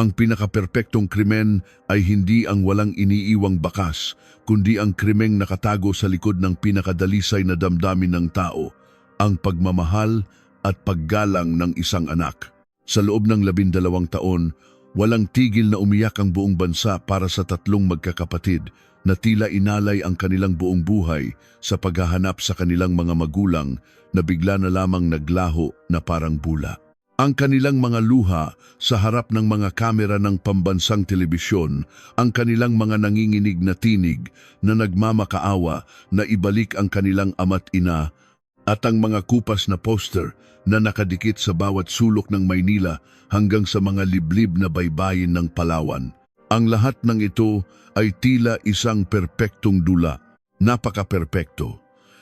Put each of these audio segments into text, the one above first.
Ang pinakaperpektong krimen ay hindi ang walang iniiwang bakas, kundi ang krimeng nakatago sa likod ng pinakadalisay na damdamin ng tao, ang pagmamahal at paggalang ng isang anak. Sa loob ng 12 taon, walang tigil na umiyak ang buong bansa para sa tatlong magkakapatid na tila inalay ang kanilang buong buhay sa paghahanap sa kanilang mga magulang na bigla na lamang naglaho na parang bula. Ang kanilang mga luha sa harap ng mga kamera ng pambansang telebisyon, ang kanilang mga nanginginig na tinig na nagmamakaawa na ibalik ang kanilang ama't ina, at ang mga kupas na poster na nakadikit sa bawat sulok ng Maynila hanggang sa mga liblib na baybayin ng Palawan. Ang lahat ng ito ay tila isang perpektong dula, napaka-perpekto,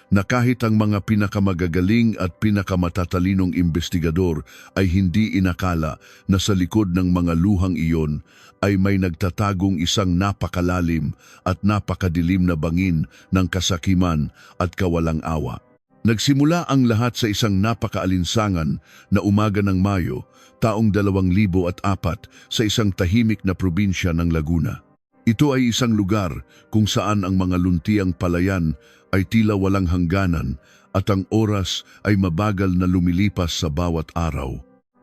na kahit ang mga pinakamagagaling at pinakamatalinong investigador ay hindi inakala na sa likod ng mga luhang iyon ay may nagtatagong isang napakalalim at napakadilim na bangin ng kasakiman at kawalang awa. Nagsimula ang lahat sa isang napakaalinsangan na umaga ng Mayo, taong 2004 sa isang tahimik na probinsya ng Laguna. Ito ay isang lugar kung saan ang mga luntiang palayan ay tila walang hangganan at ang oras ay mabagal na lumilipas sa bawat araw.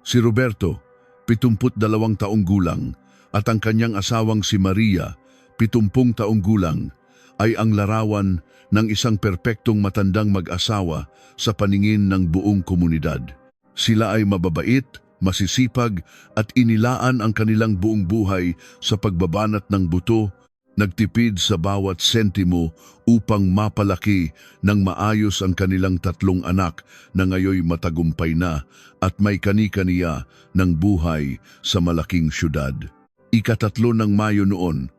Si Roberto, 72 taong gulang, at ang kanyang asawang si Maria, 70 taong gulang, ay ang larawan ng isang perpektong matandang mag-asawa sa paningin ng buong komunidad. Sila ay mababait, masisipag at inilaan ang kanilang buong buhay sa pagbabanat ng buto, nagtipid sa bawat sentimo upang mapalaki ng maayos ang kanilang tatlong anak na ngayoy matagumpay na at may kani-kaniya ng buhay sa malaking syudad. Ika-3 ng Mayo noon,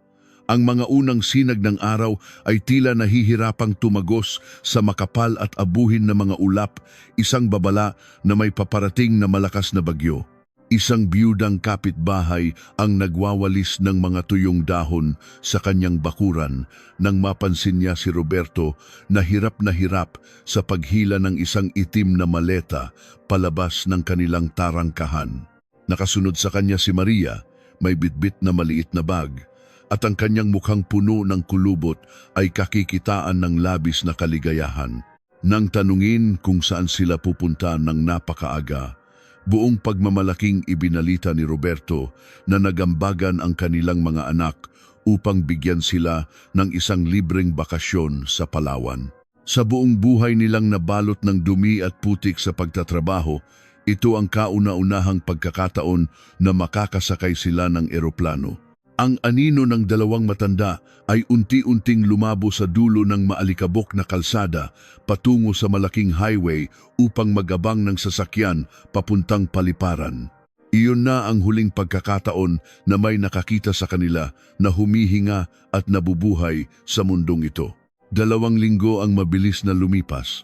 ang mga unang sinag ng araw ay tila nahihirapang tumagos sa makapal at abuhin na mga ulap, isang babala na may paparating na malakas na bagyo. Isang biyudang kapitbahay ang nagwawalis ng mga tuyong dahon sa kanyang bakuran nang mapansin niya si Roberto na hirap sa paghila ng isang itim na maleta palabas ng kanilang tarangkahan. Nakasunod sa kanya si Maria, may bitbit na maliit na bag, at ang kanyang mukhang puno ng kulubot ay kakikitaan ng labis na kaligayahan. Nang tanungin kung saan sila pupunta ng napakaaga, buong pagmamalaking ibinalita ni Roberto na nagambagan ang kanilang mga anak upang bigyan sila ng isang libreng bakasyon sa Palawan. Sa buong buhay nilang nabalot ng dumi at putik sa pagtatrabaho, ito ang kauna-unahang pagkakataon na makakasakay sila ng eroplano. Ang anino ng dalawang matanda ay unti-unting lumabo sa dulo ng maalikabok na kalsada patungo sa malaking highway upang magabang ng sasakyan papuntang paliparan. Iyon na ang huling pagkakataon na may nakakita sa kanila na humihinga at nabubuhay sa mundong ito. 2 linggo ang mabilis na lumipas.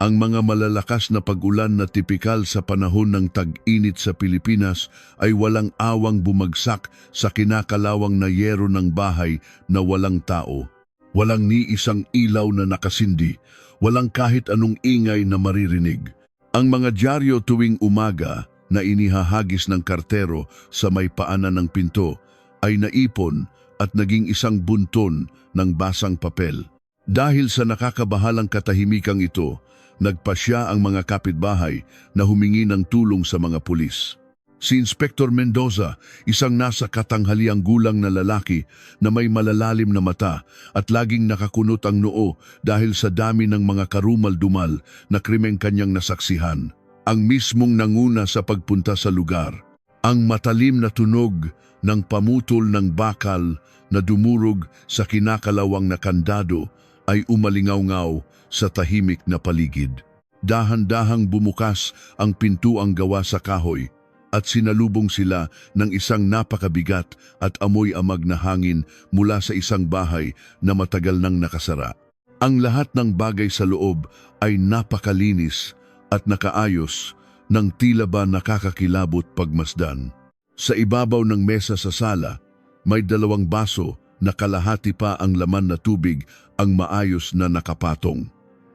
Ang mga malalakas na pag-ulan na tipikal sa panahon ng tag-init sa Pilipinas ay walang awang bumagsak sa kinakalawang na yero ng bahay na walang tao. Walang ni isang ilaw na nakasindi, walang kahit anong ingay na maririnig. Ang mga dyaryo tuwing umaga na inihahagis ng kartero sa may paanan ng pinto ay naipon at naging isang bunton ng basang papel. Dahil sa nakakabahalang katahimikang ito, nagpasya ang mga kapitbahay na humingi ng tulong sa mga pulis. Si Inspektor Mendoza, isang nasa katanghaliang gulang na lalaki na may malalalim na mata at laging nakakunot ang noo dahil sa dami ng mga karumal-dumal na krimeng kanyang nasaksihan, ang mismong nanguna sa pagpunta sa lugar. Ang matalim na tunog ng pamutol ng bakal na dumurog sa kinakalawang na kandado ay umalingaw-ngaw sa tahimik na paligid. Dahan-dahang bumukas ang pintuang gawa sa kahoy at sinalubong sila ng isang napakabigat at amoy-amag na hangin mula sa isang bahay na matagal nang nakasara. Ang lahat ng bagay sa loob ay napakalinis at nakaayos ng tila ba nakakakilabot pagmasdan. Sa ibabaw ng mesa sa sala, may 2 baso na kalahati pa ang laman na tubig ang maayos na nakapatong.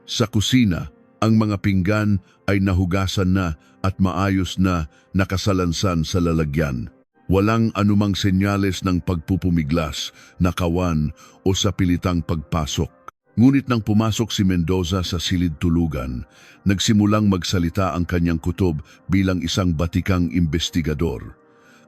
Sa kusina, ang mga pinggan ay nahugasan na at maayos na nakasalansan sa lalagyan. Walang anumang senyales ng pagpupumiglas, nakawan o sa pilitang pagpasok. Ngunit nang pumasok si Mendoza sa silid tulugan, nagsimulang magsalita ang kanyang kutob bilang isang batikang investigador.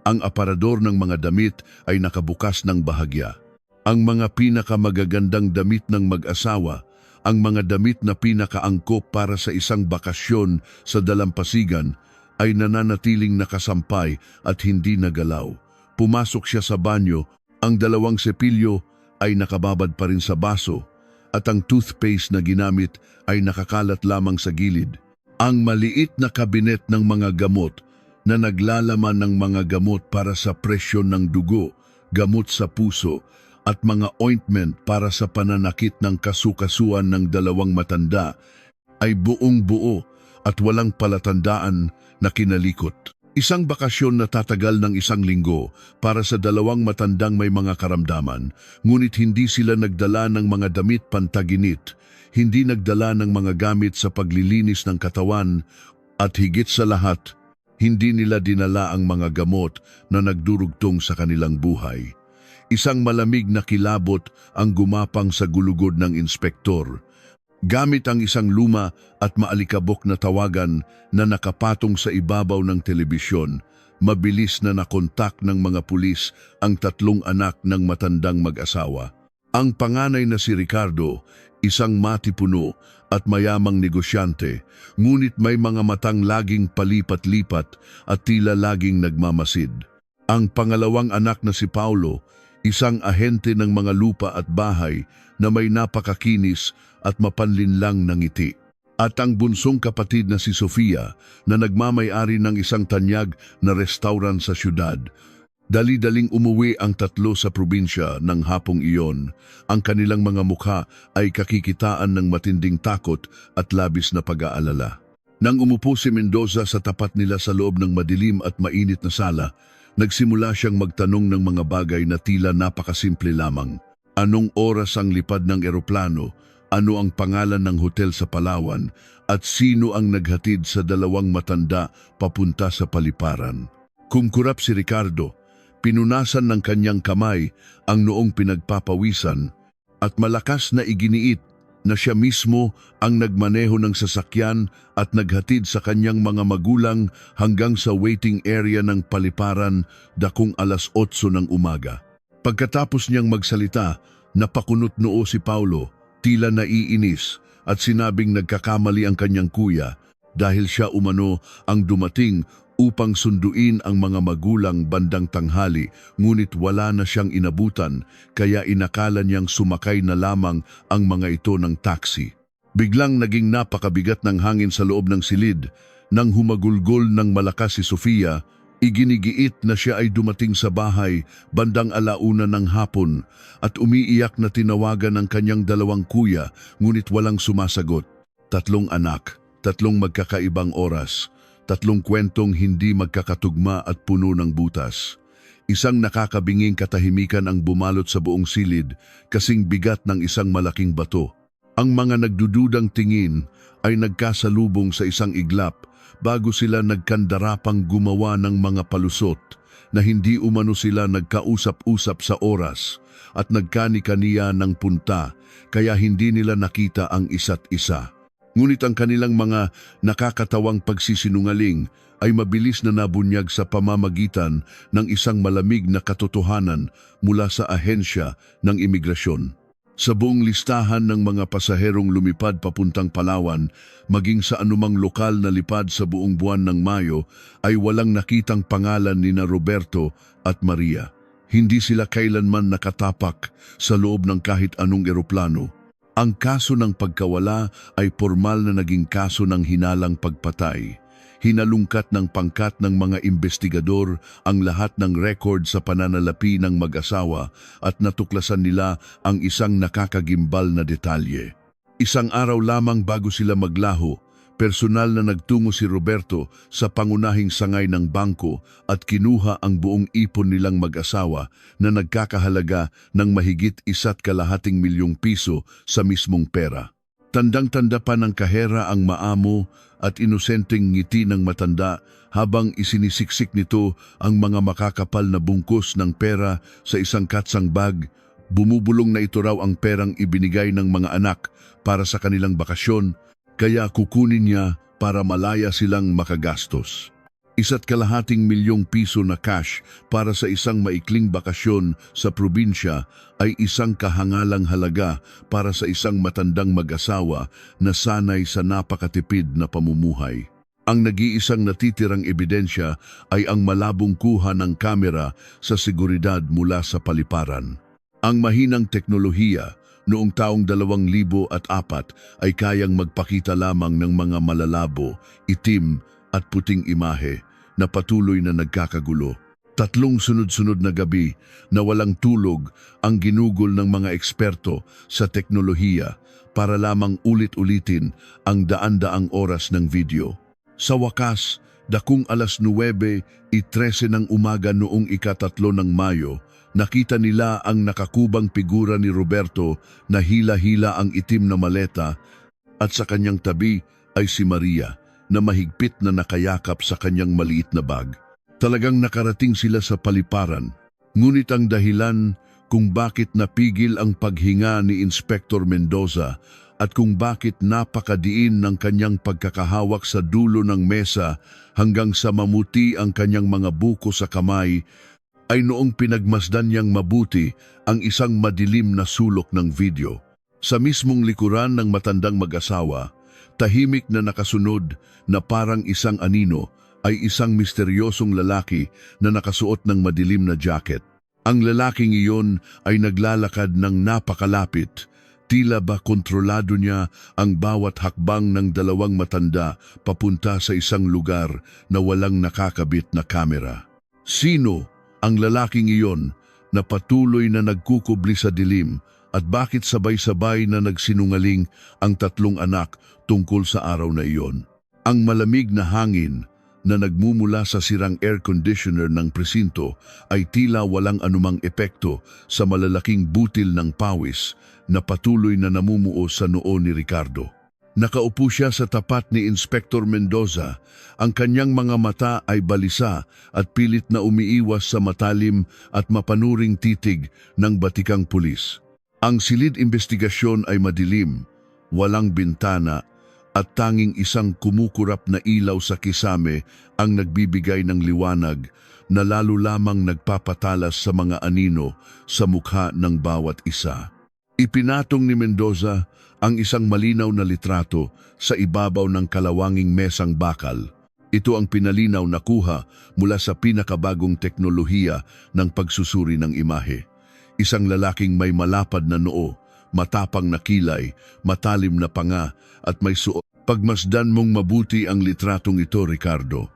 Ang aparador ng mga damit ay nakabukas ng bahagya. Ang mga pinakamagagandang damit ng mag-asawa, ang mga damit na pinakaangkop para sa isang bakasyon sa dalampasigan, ay nananatiling nakasampay at hindi nagalaw. Pumasok siya sa banyo, ang 2 sepilyo ay nakababad pa rin sa baso at ang toothpaste na ginamit ay nakakalat lamang sa gilid. Ang maliit na kabinet ng mga gamot na naglalaman ng mga gamot para sa presyon ng dugo, gamot sa puso at mga ointment para sa pananakit ng kasukasuan ng 2 matanda ay buong buo at walang palatandaan na kinalikot. Isang bakasyon na tatagal ng 1 linggo para sa 2 matandang may mga karamdaman, ngunit hindi sila nagdala ng mga damit pantaginit, hindi nagdala ng mga gamit sa paglilinis ng katawan, at higit sa lahat, hindi nila dinala ang mga gamot na nagdurugtong sa kanilang buhay. Isang malamig na kilabot ang gumapang sa gulugod ng inspektor. Gamit ang isang luma at maalikabok na tawagan na nakapatong sa ibabaw ng telebisyon, mabilis na nakontak ng mga pulis ang 3 anak ng matandang mag-asawa. Ang panganay na si Ricardo, isang matipuno at mayamang negosyante, ngunit may mga matang laging palipat-lipat at tila laging nagmamasid. Ang pangalawang anak na si Paulo, isang ahente ng mga lupa at bahay na may napakakinis at mapanlinlang na ngiti. At ang bunsong kapatid na si Sofia na nagmamay-ari ng isang tanyag na restaurant sa syudad. Dali-daling umuwi ang 3 sa probinsya ng hapong iyon. Ang kanilang mga mukha ay kakikitaan ng matinding takot at labis na pag-aalala. Nang umupo si Mendoza sa tapat nila sa loob ng madilim at mainit na sala, nagsimula siyang magtanong ng mga bagay na tila napakasimple lamang. Anong oras ang lipad ng eroplano? Ano ang pangalan ng hotel sa Palawan? At sino ang naghatid sa 2 matanda papunta sa paliparan? Kumkurap si Ricardo. Pinunasan ng kanyang kamay ang noong pinagpapawisan at malakas na iginiit na siya mismo ang nagmaneho ng sasakyan at naghatid sa kanyang mga magulang hanggang sa waiting area ng paliparan dakong 8:00 ng umaga. Pagkatapos niyang magsalita, napakunot noo si Paulo, tila naiinis at sinabing nagkakamali ang kanyang kuya dahil siya umano ang dumating upang sunduin ang mga magulang bandang tanghali, ngunit wala na siyang inabutan kaya inakala niyang sumakay na lamang ang mga ito ng taxi. Biglang naging napakabigat ng hangin sa loob ng silid. Nang humagulgol ng malakas si Sofia, iginigiit na siya ay dumating sa bahay bandang 1:00 ng hapon at umiiyak na tinawagan ng kanyang 2 kuya, ngunit walang sumasagot. 3 anak, 3 magkakaibang oras, 3 kwentong hindi magkakatugma at puno ng butas. Isang nakakabinging katahimikan ang bumalot sa buong silid, kasing bigat ng isang malaking bato. Ang mga nagdududang tingin ay nagkasalubong sa isang iglap bago sila nagkandarapang gumawa ng mga palusot na hindi umano sila nagkausap-usap sa oras at nagkani-kaniya ng punta kaya hindi nila nakita ang isa't isa. Ngunit ang kanilang mga nakakatawang pagsisinungaling ay mabilis na nabunyag sa pamamagitan ng isang malamig na katotohanan mula sa ahensya ng imigrasyon. Sa buong listahan ng mga pasaherong lumipad papuntang Palawan, maging sa anumang lokal na lipad sa buong buwan ng Mayo, ay walang nakitang pangalan nina Roberto at Maria. Hindi sila kailanman nakatapak sa loob ng kahit anong eroplano. Ang kaso ng pagkawala ay formal na naging kaso ng hinalang pagpatay. Hinalungkat ng pangkat ng mga investigador ang lahat ng record sa pananalapi ng mag-asawa at natuklasan nila ang isang nakakagimbal na detalye. Isang araw lamang bago sila maglaho, personal na nagtungo si Roberto sa pangunahing sangay ng bangko at kinuha ang buong ipon nilang mag-asawa na nagkakahalaga ng mahigit 1.25 milyong piso sa mismong pera. Tandang-tanda pa ng kahera ang maamo at inosenteng ngiti ng matanda habang isinisiksik nito ang mga makakapal na bungkus ng pera sa isang katsang bag. Bumubulong na ito raw ang perang ibinigay ng mga anak para sa kanilang bakasyon, kaya kukunin niya para malaya silang makagastos. 1.5 milyong piso na cash para sa isang maikling bakasyon sa probinsya ay isang kahangalang halaga para sa isang matandang mag-asawa na sanay sa napakatipid na pamumuhay. Ang nag-iisang natitirang ebidensya ay ang malabong kuha ng kamera sa seguridad mula sa paliparan. Ang mahinang teknolohiya noong taong 2004 ay kayang magpakita lamang ng mga malalabo, itim at puting imahe na patuloy na nagkakagulo. 3 sunod-sunod na gabi na walang tulog ang ginugol ng mga eksperto sa teknolohiya para lamang ulit-ulitin ang daan-daang oras ng video. Sa wakas, dakong 9:13 ng umaga noong ika-3 ng Mayo, nakita nila ang nakakubang figura ni Roberto na hila-hila ang itim na maleta at sa kanyang tabi ay si Maria na mahigpit na nakayakap sa kanyang maliit na bag. Talagang nakarating sila sa paliparan, ngunit ang dahilan kung bakit napigil ang paghinga ni Inspektor Mendoza at kung bakit napakadiin ng kanyang pagkakahawak sa dulo ng mesa hanggang sa mamuti ang kanyang mga buko sa kamay, ay noong pinagmasdan niyang mabuti ang isang madilim na sulok ng video. Sa mismong likuran ng matandang mag-asawa, tahimik na nakasunod na parang isang anino ay isang misteryosong lalaki na nakasuot ng madilim na jacket. Ang lalaking iyon ay naglalakad ng napakalapit. Tila ba kontrolado niya ang bawat hakbang ng dalawang matanda papunta sa isang lugar na walang nakakabit na kamera. Sino ang lalaking iyon na patuloy na nagkukubli sa dilim at bakit sabay-sabay na nagsinungaling ang 3 anak tungkol sa araw na iyon? Ang malamig na hangin na nagmumula sa sirang air conditioner ng presinto ay tila walang anumang epekto sa malalaking butil ng pawis na patuloy na namumuo sa noo ni Ricardo. Nakaupo siya sa tapat ni Inspektor Mendoza. Ang kanyang mga mata ay balisa at pilit na umiiwas sa matalim at mapanuring titig ng batikang pulis. Ang silid investigasyon ay madilim, walang bintana at tanging isang kumukurap na ilaw sa kisame ang nagbibigay ng liwanag na lalo lamang nagpapatalas sa mga anino sa mukha ng bawat isa. Ipinatong ni Mendoza ang isang malinaw na litrato sa ibabaw ng kalawanging mesang bakal. Ito ang pinalinaw na kuha mula sa pinakabagong teknolohiya ng pagsusuri ng imahe. Isang lalaking may malapad na noo, matapang na kilay, matalim na panga at may suot. Pagmasdan mong mabuti ang litratong ito, Ricardo.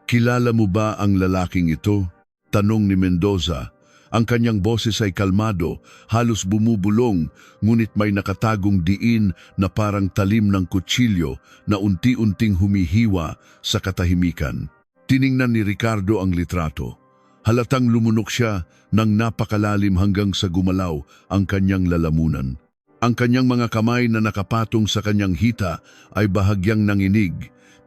Kilala mo ba ang lalaking ito? Tanong ni Mendoza. Ang kanyang boses ay kalmado, halos bumubulong, ngunit may nakatagong diin na parang talim ng kutsilyo na unti-unting humihiwa sa katahimikan. Tiningnan ni Ricardo ang litrato. Halatang lumunok siya ng napakalalim hanggang sa gumalaw ang kanyang lalamunan. Ang kanyang mga kamay na nakapatong sa kanyang hita ay bahagyang nanginig.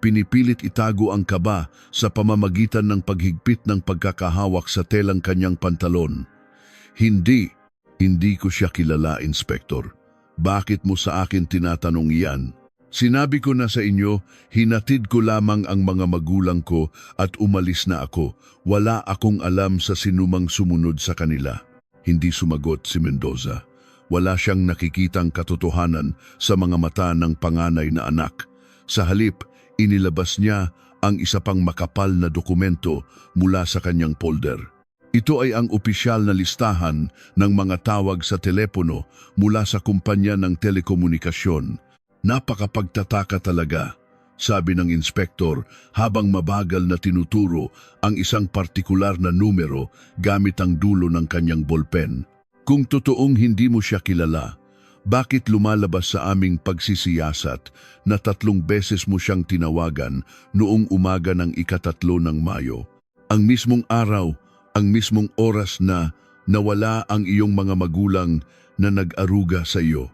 Pinipilit itago ang kaba sa pamamagitan ng paghigpit ng pagkakahawak sa telang kanyang pantalon. Hindi ko siya kilala, Inspektor. Bakit mo sa akin tinatanong iyan? Sinabi ko na sa inyo, hinatid ko lamang ang mga magulang ko at umalis na ako. Wala akong alam sa sinumang sumunod sa kanila. Hindi sumagot si Mendoza. Wala siyang nakikitang katotohanan sa mga mata ng panganay na anak. Sa halip, inilabas niya ang isa pang makapal na dokumento mula sa kanyang folder. Ito ay ang opisyal na listahan ng mga tawag sa telepono mula sa kumpanya ng telekomunikasyon. Napakapagtataka talaga, sabi ng inspektor habang mabagal na tinuturo ang isang partikular na numero gamit ang dulo ng kanyang bolpen. Kung totoong hindi mo siya kilala, bakit lumalabas sa aming pagsisiyasat na 3 beses mo siyang tinawagan noong umaga ng ika-3 ng Mayo? Ang mismong araw, ang mismong oras na nawala ang iyong mga magulang na nag-aruga sa iyo.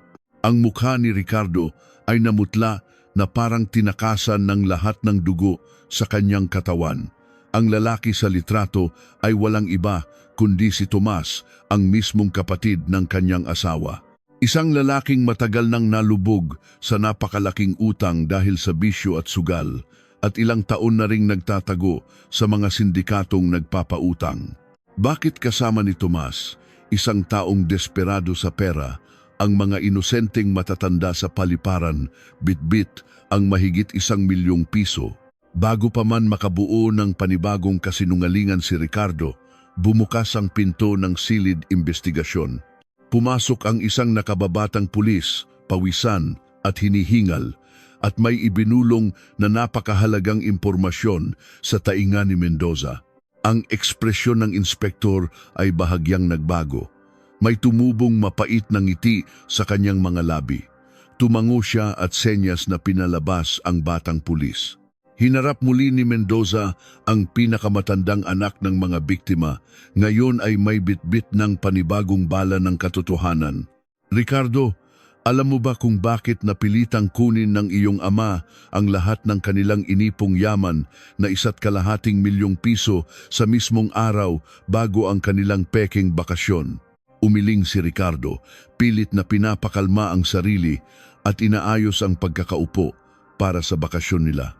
Ang mukha ni Ricardo ay namutla na parang tinakasan ng lahat ng dugo sa kanyang katawan. Ang lalaki sa litrato ay walang iba kundi si Tomas, ang mismong kapatid ng kanyang asawa. Isang lalaking matagal nang nalubog sa napakalaking utang dahil sa bisyo at sugal at ilang taon na ring nagtatago sa mga sindikatong nagpapautang. Bakit kasama ni Tomas, isang taong desperado sa pera, ang mga inosenteng matatanda sa paliparan, bitbit ang mahigit 1,000,000 piso? Bago pa man makabuo ng panibagong kasinungalingan si Ricardo, bumukas ang pinto ng silid investigasyon. Pumasok ang isang nakababatang pulis, pawisan at hinihingal, at may ibinulong na napakahalagang impormasyon sa tainga ni Mendoza. Ang ekspresyon ng inspektor ay bahagyang nagbago. May tumubong mapait na ngiti sa kanyang mga labi. Tumango siya at senyas na pinalabas ang batang pulis. Hinarap muli ni Mendoza ang pinakamatandang anak ng mga biktima. Ngayon ay may bitbit ng panibagong bala ng katotohanan. Ricardo, alam mo ba kung bakit napilitang kunin ng iyong ama ang lahat ng kanilang inipong yaman na 1,250,000 piso sa mismong araw bago ang kanilang peking bakasyon? Umiling si Ricardo, pilit na pinapakalma ang sarili at inaayos ang pagkakaupo para sa bakasyon nila.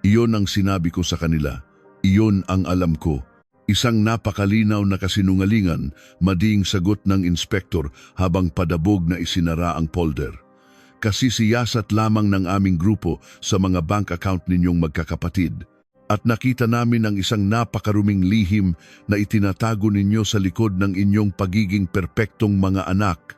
Iyon ang sinabi ko sa kanila. Iyon ang alam ko. Isang napakalinaw na kasinungalingan, madiing sagot ng inspektor habang padabog na isinara ang folder. Kasisiyasat lamang ng aming grupo sa mga bank account ninyong magkakapatid. At nakita namin ang isang napakaruming lihim na itinatago ninyo sa likod ng inyong pagiging perpektong mga anak.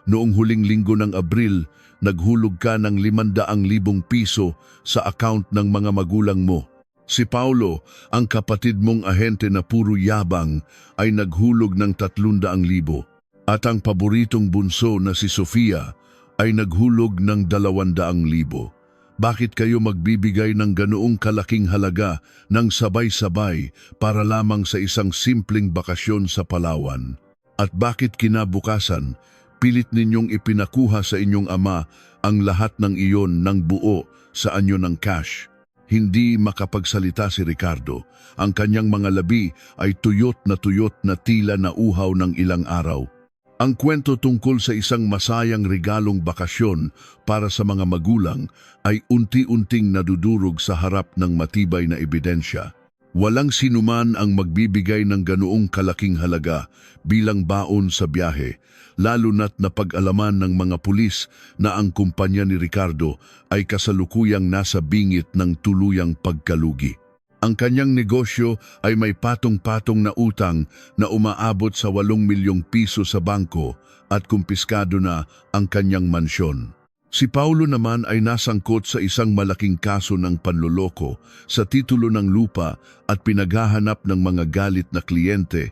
Noong huling linggo ng Abril, naghulog ka ng 500,000 piso sa account ng mga magulang mo. Si Paulo, ang kapatid mong ahente na puro yabang, ay naghulog ng 300,000. At ang paboritong bunso na si Sofia ay naghulog ng 200,000. Bakit kayo magbibigay ng ganoong kalaking halaga ng sabay-sabay para lamang sa isang simpleng bakasyon sa Palawan? At bakit kinabukasan, pilit ninyong ipinakuha sa inyong ama ang lahat ng iyon ng buo sa anyo ng cash? Hindi makapagsalita si Ricardo. Ang kanyang mga labi ay tuyot na tila na uhaw ng ilang araw. Ang kwento tungkol sa isang masayang regalong bakasyon para sa mga magulang ay unti-unting nadudurog sa harap ng matibay na ebidensya. Walang sinuman ang magbibigay ng ganoong kalaking halaga bilang baon sa biyahe, lalo na't napag-alaman ng mga pulis na ang kumpanya ni Ricardo ay kasalukuyang nasa bingit ng tuluyang pagkalugi. Ang kanyang negosyo ay may patong-patong na utang na umaabot sa 8,000,000 piso sa bangko at kumpiskado na ang kanyang mansyon. Si Paulo naman ay nasangkot sa isang malaking kaso ng panloloko sa titulo ng lupa at pinaghahanap ng mga galit na kliyente,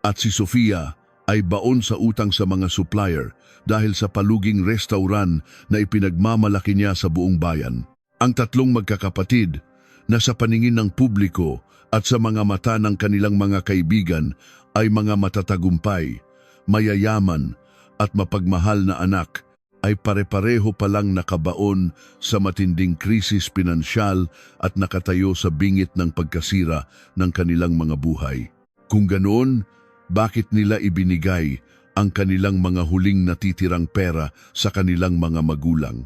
at si Sofia ay baon sa utang sa mga supplier dahil sa paluging restaurant na ipinagmamalaki niya sa buong bayan. Ang tatlong magkakapatid na sa paningin ng publiko at sa mga mata ng kanilang mga kaibigan ay mga matatagumpay, mayayaman at mapagmahal na anak, ay pare-pareho palang nakabaon sa matinding krisis pinansyal at nakatayo sa bingit ng pagkasira ng kanilang mga buhay. Kung ganoon, bakit nila ibinigay ang kanilang mga huling natitirang pera sa kanilang mga magulang?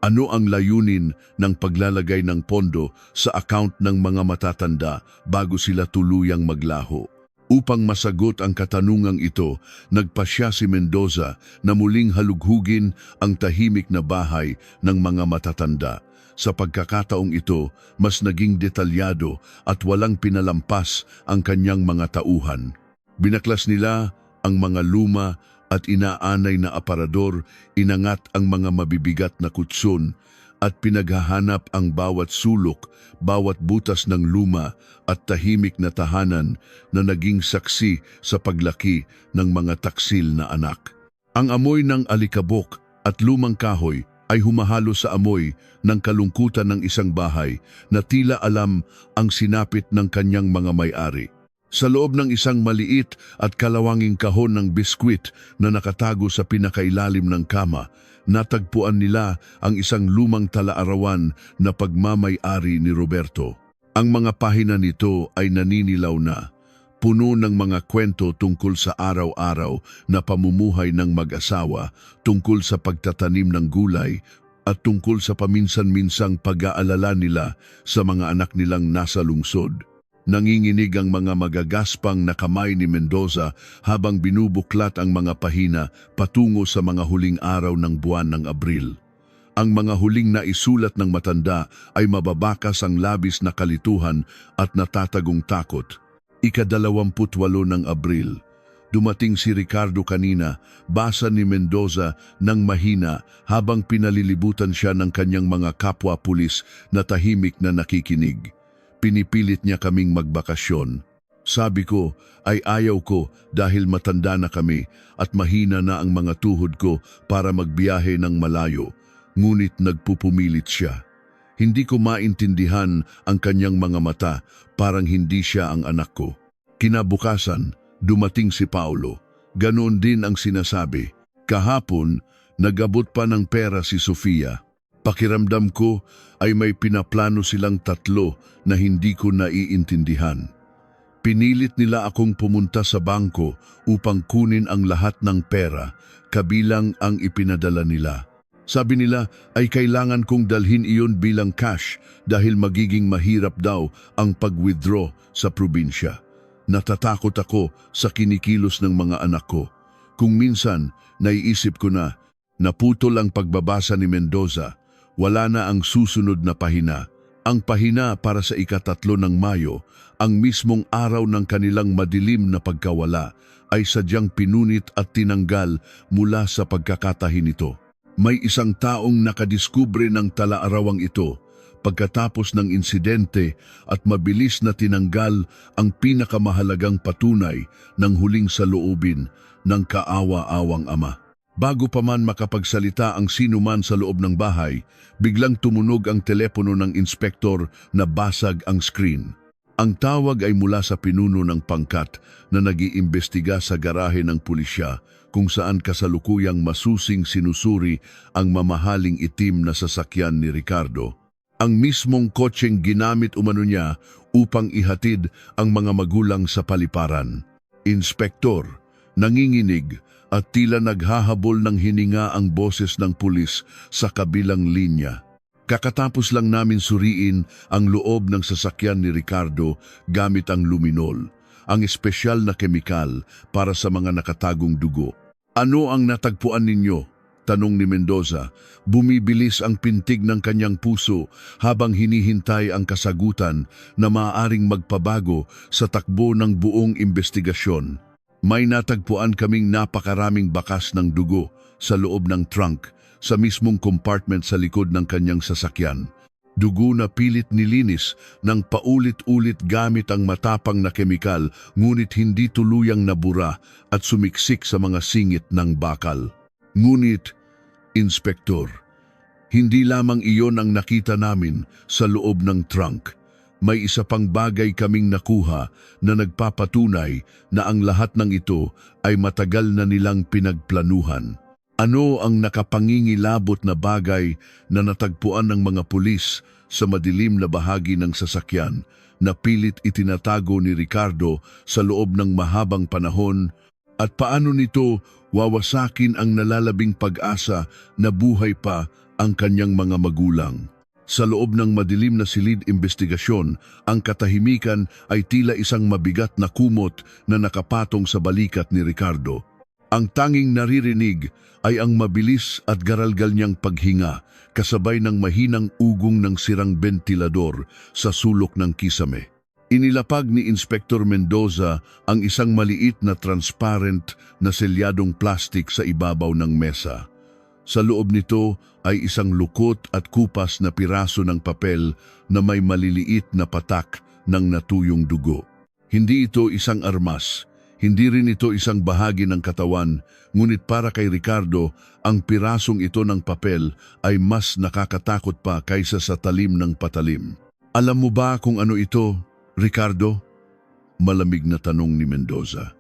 Ano ang layunin ng paglalagay ng pondo sa account ng mga matatanda bago sila tuluyang maglaho? Upang masagot ang katanungang ito, nagpasya si Mendoza na muling halughugin ang tahimik na bahay ng mga matatanda. Sa pagkakataong ito, mas naging detalyado at walang pinalampas ang kanyang mga tauhan. Binaklas nila ang mga luma at inaanay na aparador, inangat ang mga mabibigat na kutsun, at pinaghahanap ang bawat sulok, bawat butas ng luma at tahimik na tahanan na naging saksi sa paglaki ng mga taksil na anak. Ang amoy ng alikabok at lumang kahoy ay humahalo sa amoy ng kalungkutan ng isang bahay na tila alam ang sinapit ng kanyang mga may-ari. Sa loob ng isang maliit at kalawanging kahon ng biskwit na nakatago sa pinakailalim ng kama, natagpuan nila ang isang lumang talaarawan na pagmamay-ari ni Roberto. Ang mga pahina nito ay naninilaw na, puno ng mga kwento tungkol sa araw-araw na pamumuhay ng mag-asawa, tungkol sa pagtatanim ng gulay, at tungkol sa paminsan-minsang pag-aalala nila sa mga anak nilang nasa lungsod. Nanginginig ang mga magagaspang na kamay ni Mendoza habang binubuklat ang mga pahina patungo sa mga huling araw ng buwan ng Abril. Ang mga huling naisulat ng matanda ay mababakas ang labis na kalituhan at natatagong takot. Ika-28 ng Abril. Dumating si Ricardo kanina, basa ni Mendoza ng mahina habang pinalilibutan siya ng kanyang mga kapwa-pulis na tahimik na nakikinig. Pinipilit niya kaming magbakasyon. Sabi ko ay ayaw ko dahil matanda na kami at mahina na ang mga tuhod ko para magbiyahe ng malayo. Ngunit nagpupumilit siya. Hindi ko maintindihan ang kanyang mga mata, parang hindi siya ang anak ko. Kinabukasan, dumating si Paulo. Ganoon din ang sinasabi. Kahapon, nag-abot pa ng pera si Sofia. Pakiramdam ko ay may pinaplano silang tatlo na hindi ko naiintindihan. Pinilit nila akong pumunta sa bangko upang kunin ang lahat ng pera, kabilang ang ipinadala nila. Sabi nila ay kailangan kong dalhin iyon bilang cash dahil magiging mahirap daw ang pag-withdraw sa probinsya. Natatakot ako sa kinikilos ng mga anak ko. Kung minsan, naiisip ko na, naputol ang pagbabasa ni Mendoza. Wala na ang susunod na pahina. Ang pahina para sa ika-3 ng Mayo, ang mismong araw ng kanilang madilim na pagkawala, ay sadyang pinunit at tinanggal mula sa pagkakatahi nito. May isang taong nakadiskubre ng talaarawang ito pagkatapos ng insidente at mabilis na tinanggal ang pinakamahalagang patunay ng huling saloobin ng kaawa-awang ama. Bago pa man makapagsalita ang sinuman sa loob ng bahay, biglang tumunog ang telepono ng inspektor na basag ang screen. Ang tawag ay mula sa pinuno ng pangkat na nag-iimbestiga sa garahe ng pulisya kung saan kasalukuyang masusing sinusuri ang mamahaling itim na sasakyan ni Ricardo. Ang mismong kotseng ginamit umano niya upang ihatid ang mga magulang sa paliparan. Inspektor, nanginginig, at tila naghahabol ng hininga ang boses ng pulis sa kabilang linya. Kakatapos lang namin suriin ang loob ng sasakyan ni Ricardo gamit ang luminol, ang espesyal na kemikal para sa mga nakatagong dugo. Ano ang natagpuan ninyo? Tanong ni Mendoza. Bumibilis ang pintig ng kanyang puso habang hinihintay ang kasagutan na maaaring magpabago sa takbo ng buong investigasyon. May natagpuan kaming napakaraming bakas ng dugo sa loob ng trunk, sa mismong compartment sa likod ng kanyang sasakyan. Dugo na pilit nilinis ng paulit-ulit gamit ang matapang na kemikal, ngunit hindi tuluyang nabura at sumiksik sa mga singit ng bakal. Ngunit, Inspektor, hindi lamang iyon ang nakita namin sa loob ng trunk. May isa pang bagay kaming nakuha na nagpapatunay na ang lahat ng ito ay matagal na nilang pinagplanuhan. Ano ang nakapangingilabot na bagay na natagpuan ng mga pulis sa madilim na bahagi ng sasakyan na pilit itinatago ni Ricardo sa loob ng mahabang panahon, at paano nito wawasakin ang nalalabing pag-asa na buhay pa ang kanyang mga magulang? Sa loob ng madilim na silid investigasyon, ang katahimikan ay tila isang mabigat na kumot na nakapatong sa balikat ni Ricardo. Ang tanging naririnig ay ang mabilis at garalgal niyang paghinga, kasabay ng mahinang ugong ng sirang bentilador sa sulok ng kisame. Inilapag ni Inspektor Mendoza ang isang maliit na transparent na selyadong plastik sa ibabaw ng mesa. Sa loob nito ay isang lukot at kupas na piraso ng papel na may maliliit na patak ng natuyong dugo. Hindi ito isang armas, hindi rin ito isang bahagi ng katawan, ngunit para kay Ricardo, ang pirasong ito ng papel ay mas nakakatakot pa kaysa sa talim ng patalim. Alam mo ba kung ano ito, Ricardo? Malamig na tanong ni Mendoza.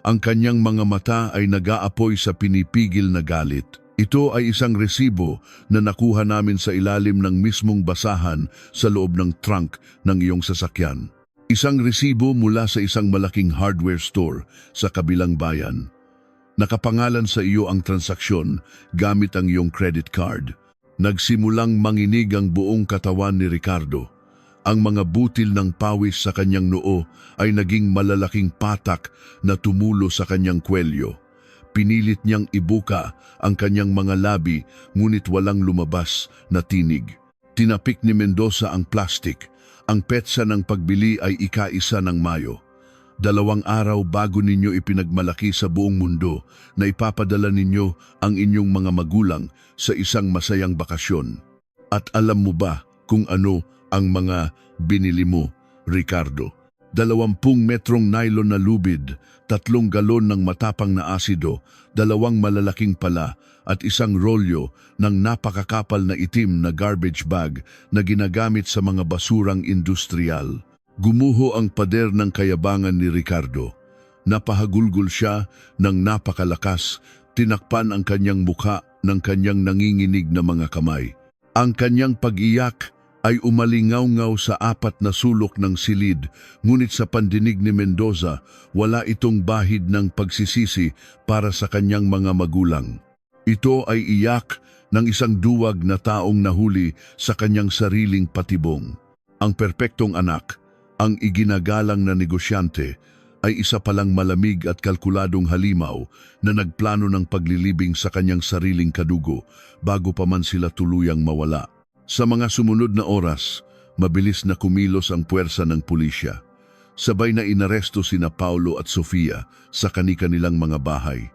Ang kanyang mga mata ay nag-aapoy sa pinipigil na galit. Ito ay isang resibo na nakuha namin sa ilalim ng mismong basahan sa loob ng trunk ng iyong sasakyan. Isang resibo mula sa isang malaking hardware store sa kabilang bayan. Nakapangalan sa iyo ang transaksyon gamit ang iyong credit card. Nagsimulang manginig ang buong katawan ni Ricardo. Ang mga butil ng pawis sa kanyang noo ay naging malalaking patak na tumulo sa kanyang kwelyo. Pinilit niyang ibuka ang kanyang mga labi ngunit walang lumabas na tinig. Tinapik ni Mendoza ang plastik. Ang petsa ng pagbili ay ika-1 ng Mayo. 2 araw bago ninyo ipinagmalaki sa buong mundo na ipapadala ninyo ang inyong mga magulang sa isang masayang bakasyon. At alam mo ba kung ano ang mga binili mo, Ricardo? 20 metrong nylon na lubid, 3 galon ng matapang na asido, 2 malalaking pala at 1 rolyo ng napakakapal na itim na garbage bag na ginagamit sa mga basurang industrial. Gumuho ang pader ng kayabangan ni Ricardo. Napahagulgol siya ng napakalakas, tinakpan ang kanyang mukha ng kanyang nanginginig na mga kamay. Ang kanyang pag-iyak ay umalingaw-ngaw sa 4 na sulok ng silid, ngunit sa pandinig ni Mendoza, wala itong bahid ng pagsisisi para sa kanyang mga magulang. Ito ay iyak ng isang duwag na taong nahuli sa kanyang sariling patibong. Ang perpektong anak, ang iginagalang na negosyante, ay isa palang malamig at kalkuladong halimaw na nagplano ng paglilibing sa kanyang sariling kadugo bago pa man sila tuluyang mawala. Sa mga sumunod na oras, mabilis na kumilos ang puwersa ng pulisya. Sabay na inaresto sina Paulo at Sofia sa kani-kanilang mga bahay.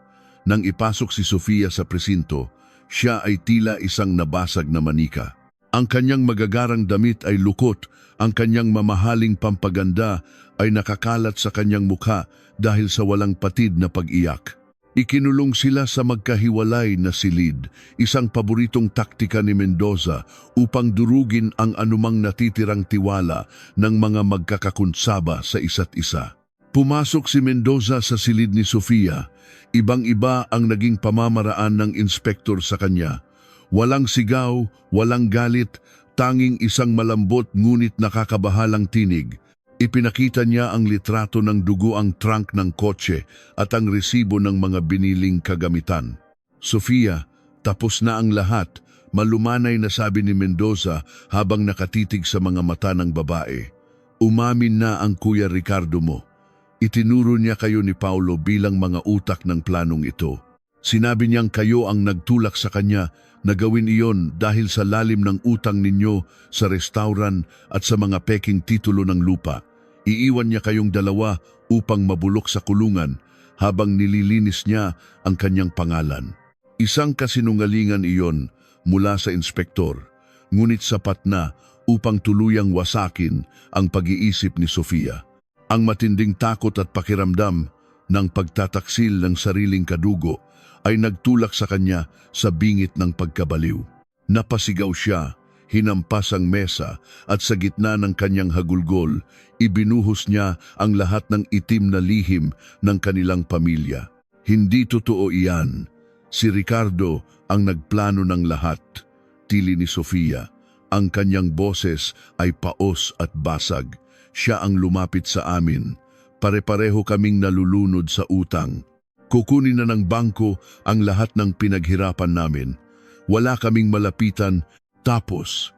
Nang ipasok si Sofia sa presinto, siya ay tila isang nabasag na manika. Ang kanyang magagarang damit ay lukot, ang kanyang mamahaling pampaganda ay nakakalat sa kanyang mukha dahil sa walang patid na pag-iyak. Ikinulong sila sa magkahiwalay na silid, isang paboritong taktika ni Mendoza upang durugin ang anumang natitirang tiwala ng mga magkakakunsaba sa isa't isa. Pumasok si Mendoza sa silid ni Sofia. Ibang-iba ang naging pamamaraan ng inspektor sa kanya. Walang sigaw, walang galit, tanging isang malambot ngunit nakakabahalang tinig. Ipinakita niya ang litrato ng duguang trunk ng kotse at ang resibo ng mga biniling kagamitan. Sofia, tapos na ang lahat, malumanay na sabi ni Mendoza habang nakatitig sa mga mata ng babae. Umamin na ang Kuya Ricardo mo. Itinuro niya kayo ni Paulo bilang mga utak ng planong ito. Sinabi niyang kayo ang nagtulak sa kanya na gawin iyon dahil sa lalim ng utang ninyo sa restauran at sa mga peking titulo ng lupa. Iiwan niya kayong 2 upang mabulok sa kulungan habang nililinis niya ang kanyang pangalan. Isang kasinungalingan iyon mula sa inspektor, ngunit sapat na upang tuluyang wasakin ang pag-iisip ni Sofia. Ang matinding takot at pakiramdam ng pagtataksil ng sariling kadugo ay nagtulak sa kanya sa bingit ng pagkabaliw. Napasigaw siya, hinampas ang mesa at sa gitna ng kanyang hagulgol, ibinuhos niya ang lahat ng itim na lihim ng kanilang pamilya. Hindi totoo iyan. Si Ricardo ang nagplano ng lahat. Tili ni Sofia. Ang kanyang boses ay paos at basag. Siya ang lumapit sa amin. Pare-pareho kaming nalulunod sa utang. Kukunin na ng bangko ang lahat ng pinaghirapan namin. Wala kaming malapitan. Tapos,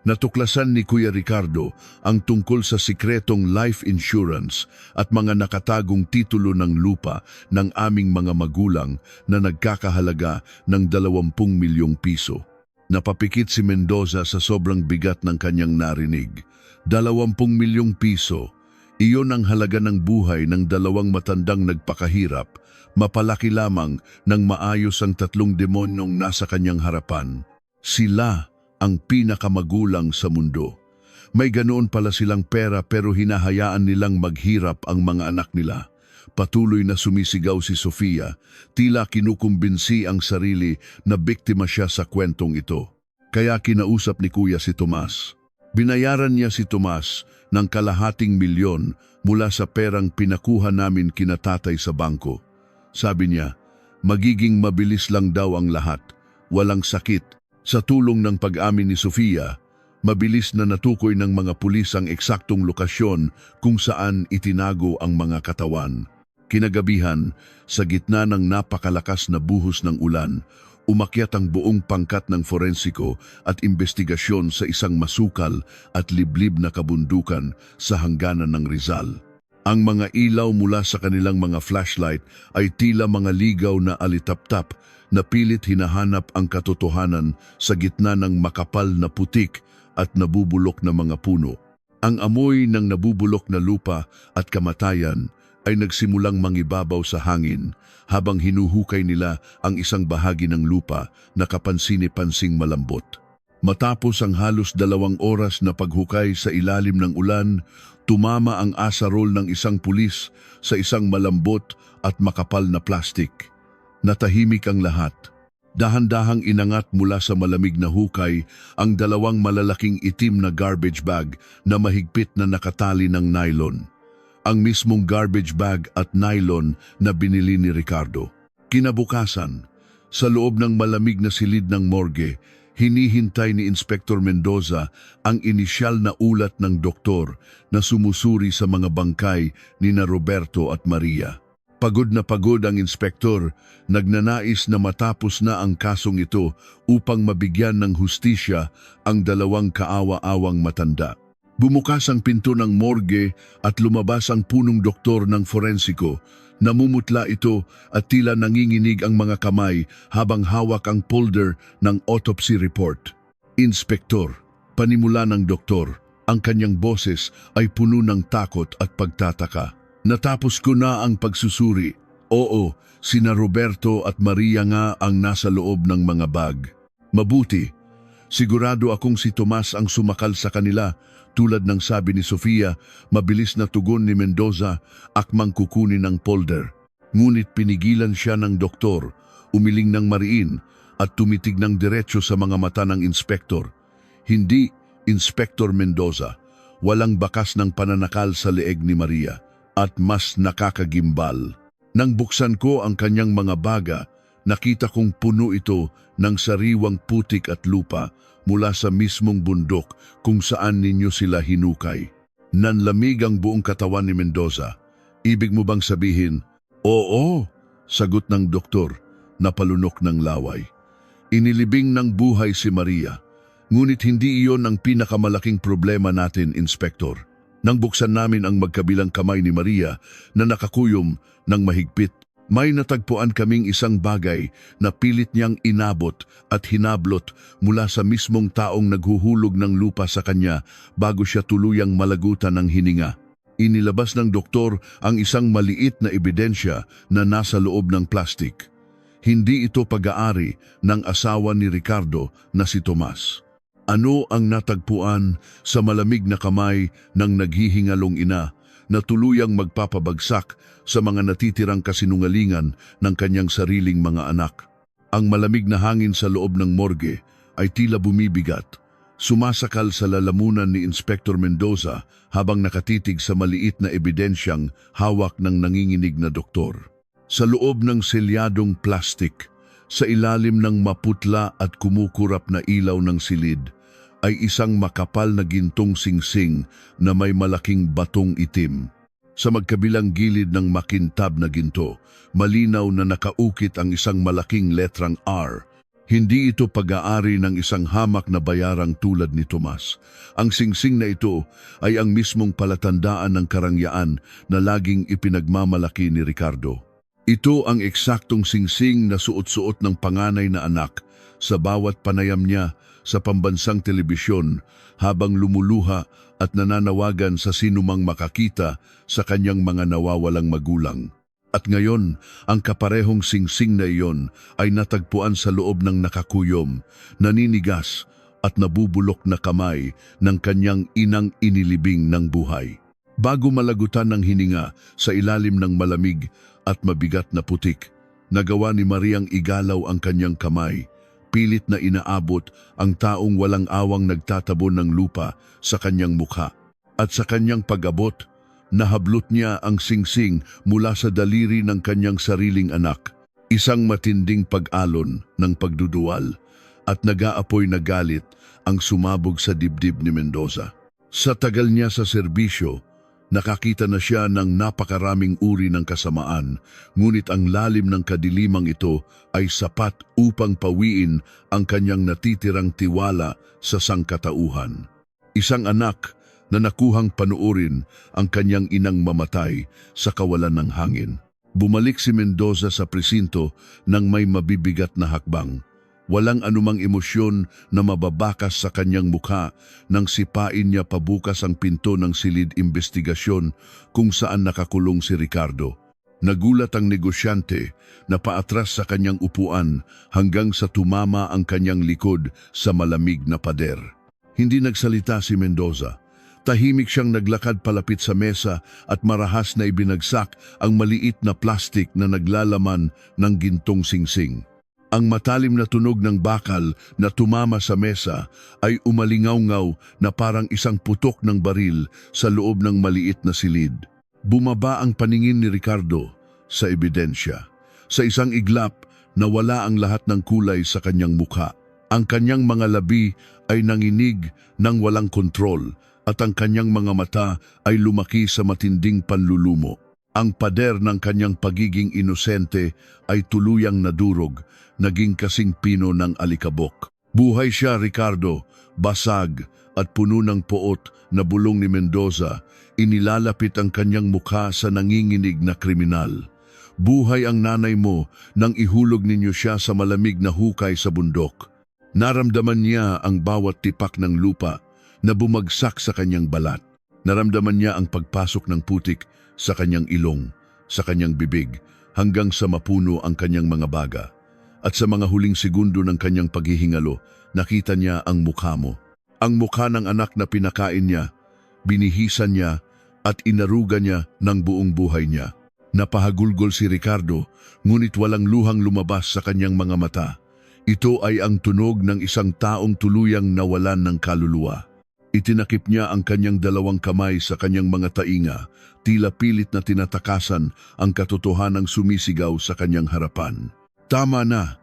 natuklasan ni Kuya Ricardo ang tungkol sa sikretong life insurance at mga nakatagong titulo ng lupa ng aming mga magulang na nagkakahalaga ng 20 milyong piso. Napapikit si Mendoza sa sobrang bigat ng kanyang narinig. 20 milyong piso, iyon ang halaga ng buhay ng 2 matandang nagpakahirap, mapalaki lamang ng maayos ang 3 demonyong nasa kanyang harapan. Sila ang pinakamagulang sa mundo. May ganoon pala silang pera pero hinahayaan nilang maghirap ang mga anak nila. Patuloy na sumisigaw si Sofia, tila kinukumbinsi ang sarili na biktima siya sa kwentong ito. Kaya kinausap ni Kuya si Tomas. Binayaran niya si Tomas ng ₱250,000 mula sa perang pinakuha namin kina tatay sa bangko. Sabi niya, magiging mabilis lang daw ang lahat, walang sakit. Sa tulong ng pag-amin ni Sofia, mabilis na natukoy ng mga pulis ang eksaktong lokasyon kung saan itinago ang mga katawan. Kinagabihan, sa gitna ng napakalakas na buhos ng ulan, umakyat ang buong pangkat ng forensiko at investigasyon sa isang masukal at liblib na kabundukan sa hangganan ng Rizal. Ang mga ilaw mula sa kanilang mga flashlight ay tila mga ligaw na alitaptap na pilit hinahanap ang katotohanan sa gitna ng makapal na putik at nabubulok na mga puno. Ang amoy ng nabubulok na lupa at kamatayan ay nagsimulang mangibabaw sa hangin habang hinuhukay nila ang isang bahagi ng lupa na kapansini-pansing malambot. Matapos ang halos 2 oras na paghukay sa ilalim ng ulan, tumama ang asarol ng isang pulis sa isang malambot at makapal na plastik. Natahimik ang lahat. Dahan-dahang inangat mula sa malamig na hukay ang 2 malalaking itim na garbage bag na mahigpit na nakatali ng nylon. Ang mismong garbage bag at nylon na binili ni Ricardo. Kinabukasan, sa loob ng malamig na silid ng morgue, hinihintay ni Inspektor Mendoza ang inisyal na ulat ng doktor na sumusuri sa mga bangkay nina Roberto at Maria. Pagod na pagod ang inspektor, nagnanais na matapos na ang kasong ito upang mabigyan ng hustisya ang 2 kaawa-awang matanda. Bumukas ang pinto ng morgue at lumabas ang punong doktor ng forensiko. Namumutla ito at tila nanginginig ang mga kamay habang hawak ang folder ng autopsy report. Inspektor, panimula ng doktor, ang kanyang boses ay puno ng takot at pagtataka. Natapos ko na ang pagsusuri. Oo, sina Roberto at Maria nga ang nasa loob ng mga bag. Mabuti, sigurado akong si Tomas ang sumakal sa kanila. Tulad ng sabi ni Sofia, mabilis na tugon ni Mendoza, akmang kukunin ang folder. Ngunit pinigilan siya ng doktor, umiling ng mariin at tumitig ng diretso sa mga mata ng inspektor. Hindi, Inspektor Mendoza, walang bakas ng pananakal sa leeg ni Maria at mas nakakagimbal. Nang buksan ko ang kanyang mga baga, nakita kong puno ito ng sariwang putik at lupa mula sa mismong bundok kung saan ninyo sila hinukay. Nanlamig ang buong katawan ni Mendoza. Ibig mo bang sabihin? Oo, sagot ng doktor, napalunok ng laway. Inilibing ng buhay si Maria. Ngunit hindi iyon ang pinakamalaking problema natin, Inspektor. Nang buksan namin ang magkabilang kamay ni Maria na nakakuyom ng mahigpit, may natagpuan kaming isang bagay na pilit niyang inabot at hinablot mula sa mismong taong naghuhulog ng lupa sa kanya bago siya tuluyang malagutan ng hininga. Inilabas ng doktor ang isang maliit na ebidensya na nasa loob ng plastik. Hindi ito pag-aari ng asawa ni Ricardo na si Tomas. Ano ang natagpuan sa malamig na kamay ng naghihingalong ina na tuluyang magpapabagsak sa mga natitirang kasinungalingan ng kanyang sariling mga anak? Ang malamig na hangin sa loob ng morgue ay tila bumibigat, sumasakal sa lalamunan ni Inspektor Mendoza habang nakatitig sa maliit na ebidensyang hawak ng nanginginig na doktor. Sa loob ng selyadong plastik, sa ilalim ng maputla at kumukurap na ilaw ng silid, ay isang makapal na gintong singsing na may malaking batong itim. Sa magkabilang gilid ng makintab na ginto, malinaw na nakaukit ang isang malaking letrang R. Hindi ito pag-aari ng isang hamak na bayarang tulad ni Tomas. Ang singsing na ito ay ang mismong palatandaan ng karangyaan na laging ipinagmamalaki ni Ricardo. Ito ang eksaktong singsing na suot-suot ng panganay na anak sa bawat panayam niya sa pambansang telebisyon habang lumuluha at nananawagan sa sinumang makakita sa kanyang mga nawawalang magulang. At ngayon, ang kaparehong singsing na iyon ay natagpuan sa loob ng nakakuyom, naninigas at nabubulok na kamay ng kanyang inang inilibing ng buhay. Bago malagutan ng hininga sa ilalim ng malamig at mabigat na putik, nagawa ni Mariang igalaw ang kanyang kamay, pilit na inaabot ang taong walang awang nagtatabon ng lupa sa kanyang mukha. At sa kanyang pag-abot, nahablot niya ang singsing mula sa daliri ng kanyang sariling anak. Isang matinding pag-alon ng pagduduwal at nag-aapoy na galit ang sumabog sa dibdib ni Mendoza. Sa tagal niya sa serbisyo, nakakita na siya ng napakaraming uri ng kasamaan, ngunit ang lalim ng kadilimang ito ay sapat upang pawiin ang kanyang natitirang tiwala sa sangkatauhan. Isang anak na nakuhang panuorin ang kanyang inang mamatay sa kawalan ng hangin. Bumalik si Mendoza sa presinto nang may mabibigat na hakbang. Walang anumang emosyon na mababakas sa kanyang mukha nang sipain niya pabukas ang pinto ng silid investigasyon kung saan nakakulong si Ricardo. Nagulat ang negosyante na paatras sa kanyang upuan hanggang sa tumama ang kanyang likod sa malamig na pader. Hindi nagsalita si Mendoza. Tahimik siyang naglakad palapit sa mesa at marahas na ibinagsak ang maliit na plastik na naglalaman ng gintong singsing. Ang matalim na tunog ng bakal na tumama sa mesa ay umalingaw-ngaw na parang isang putok ng baril sa loob ng maliit na silid. Bumaba ang paningin ni Ricardo sa ebidensya. Sa isang iglap, nawala ang lahat ng kulay sa kanyang mukha. Ang kanyang mga labi ay nanginig ng walang kontrol at ang kanyang mga mata ay lumaki sa matinding panlulumo. Ang pader ng kanyang pagiging inosente ay tuluyang nadurog, naging kasing pino ng alikabok. Buhay siya, Ricardo, basag at puno ng poot na bulong ni Mendoza, inilalapit ang kanyang mukha sa nanginginig na kriminal. Buhay ang nanay mo nang ihulog ninyo siya sa malamig na hukay sa bundok. Naramdaman niya ang bawat tipak ng lupa na bumagsak sa kanyang balat. Naramdaman niya ang pagpasok ng putik sa kanyang ilong, sa kanyang bibig, hanggang sa mapuno ang kanyang mga baga. At sa mga huling segundo ng kanyang paghihingalo, nakita niya ang mukha mo. Ang mukha ng anak na pinakain niya, binihisan niya at inaruga niya ng buong buhay niya. Napahagulgol si Ricardo, ngunit walang luhang lumabas sa kanyang mga mata. Ito ay ang tunog ng isang taong tuluyang nawalan ng kaluluwa. Itinakip niya ang kanyang dalawang kamay sa kanyang mga tainga, tila pilit na tinatakasan ang katotohanang sumisigaw sa kanyang harapan. Tama na,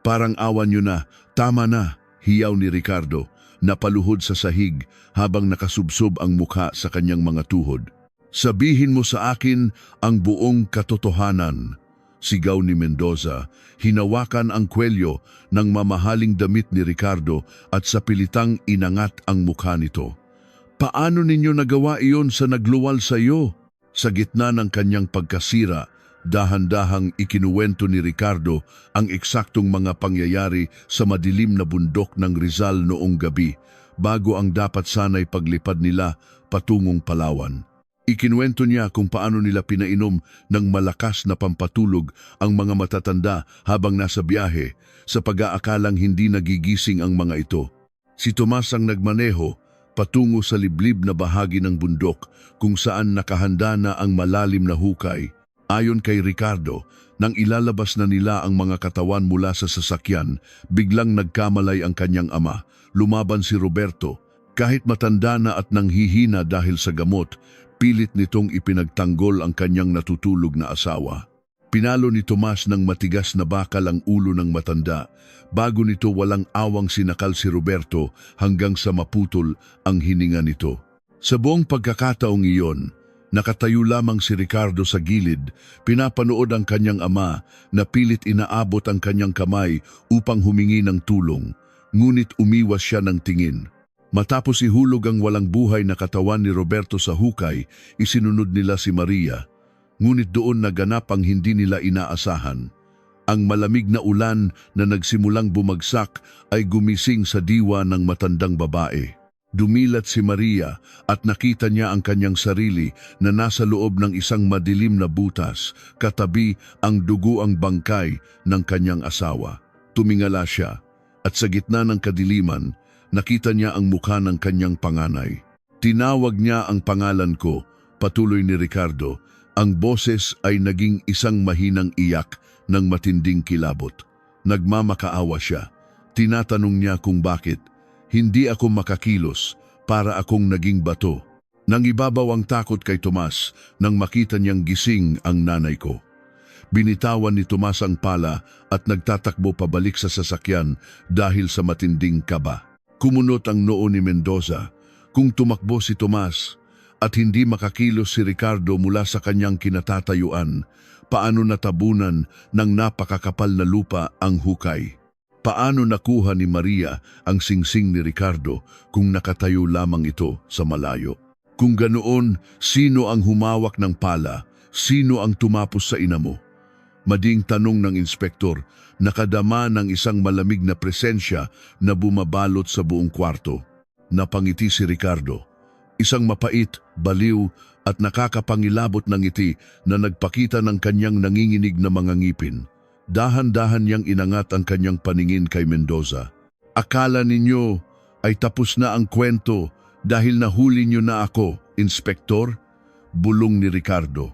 parang awan niyo na, tama na, hiyaw ni Ricardo, napaluhod sa sahig habang nakasubsob ang mukha sa kanyang mga tuhod. Sabihin mo sa akin ang buong katotohanan, sigaw ni Mendoza, hinawakan ang kwelyo ng mamahaling damit ni Ricardo at sa pilitang inangat ang mukha nito. Paano ninyo nagawa iyon sa nagluwal sa iyo? Sa gitna ng kanyang pagkasira, dahan-dahang ikinuwento ni Ricardo ang eksaktong mga pangyayari sa madilim na bundok ng Rizal noong gabi, bago ang dapat sanay paglipad nila patungong Palawan. Ikinuwento niya kung paano nila pinainom ng malakas na pampatulog ang mga matatanda habang nasa biyahe sa pag-aakalang hindi nagigising ang mga ito. Si Tomas ang nagmaneho patungo sa liblib na bahagi ng bundok kung saan nakahanda na ang malalim na hukay. Ayon kay Ricardo, nang ilalabas na nila ang mga katawan mula sa sasakyan, biglang nagkamalay ang kanyang ama. Lumaban si Roberto. Kahit matanda na at nanghihina dahil sa gamot, pilit nitong ipinagtanggol ang kanyang natutulog na asawa. Pinalo ni Tomas ng matigas na bakal ang ulo ng matanda, bago nito walang awang sinakal si Roberto hanggang sa maputol ang hininga nito. Sa buong pagkakataong iyon, nakatayo lamang si Ricardo sa gilid, pinapanood ang kanyang ama na pilit inaabot ang kanyang kamay upang humingi ng tulong, ngunit umiwas siya ng tingin. Matapos ihulog ang walang buhay na katawan ni Roberto sa hukay, isinunod nila si Maria. Ngunit doon naganap ang hindi nila inaasahan. Ang malamig na ulan na nagsimulang bumagsak ay gumising sa diwa ng matandang babae. Dumilat si Maria at nakita niya ang kanyang sarili na nasa loob ng isang madilim na butas, katabi ang duguang bangkay ng kanyang asawa. Tumingala siya at sa gitna ng kadiliman, nakita niya ang mukha ng kanyang panganay. Tinawag niya ang pangalan ko, patuloy ni Ricardo. Ang boses ay naging isang mahinang iyak ng matinding kilabot. Nagmamakaawa siya. Tinatanong niya kung bakit. Hindi ako makakilos, para akong naging bato. Nang ibabaw ang takot kay Tomas nang makita niyang gising ang nanay ko. Binitawan ni Tomas ang pala at nagtatakbo pabalik sa sasakyan dahil sa matinding kaba. Kumunot ang noo ni Mendoza. Kung tumakbo si Tomas at hindi makakilos si Ricardo mula sa kanyang kinatatayuan, paano natabunan ng napakakapal na lupa ang hukay? Paano nakuha ni Maria ang singsing ni Ricardo kung nakatayo lamang ito sa malayo? Kung ganoon, sino ang humawak ng pala? Sino ang tumapos sa ina mo? Mading tanong ng inspektor, nakadama ng isang malamig na presensya na bumabalot sa buong kwarto. Napangiti si Ricardo. Isang mapait, baliw at nakakapangilabot ng ngiti na nagpakita ng kanyang nanginginig na mga ngipin. Dahan-dahan niyang inangat ang kanyang paningin kay Mendoza. Akala ninyo ay tapos na ang kwento dahil nahuli niyo na ako, Inspektor? Bulong ni Ricardo.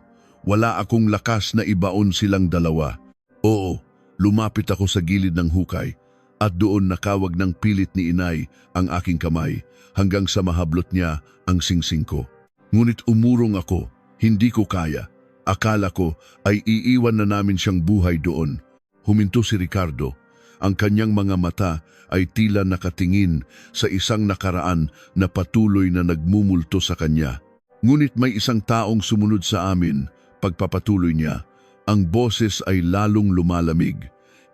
Wala akong lakas na ibaon silang dalawa. Oo, lumapit ako sa gilid ng hukay at doon nakawag ng pilit ni inay ang aking kamay hanggang sa mahablot niya ang singsing ko. Ngunit umurong ako, hindi ko kaya. Akala ko ay iiwan na namin siyang buhay doon. Huminto si Ricardo. Ang kanyang mga mata ay tila nakatingin sa isang nakaraan na patuloy na nagmumulto sa kanya. Ngunit may isang taong sumunod sa amin. Pagpapatuloy niya, ang boses ay lalong lumalamig.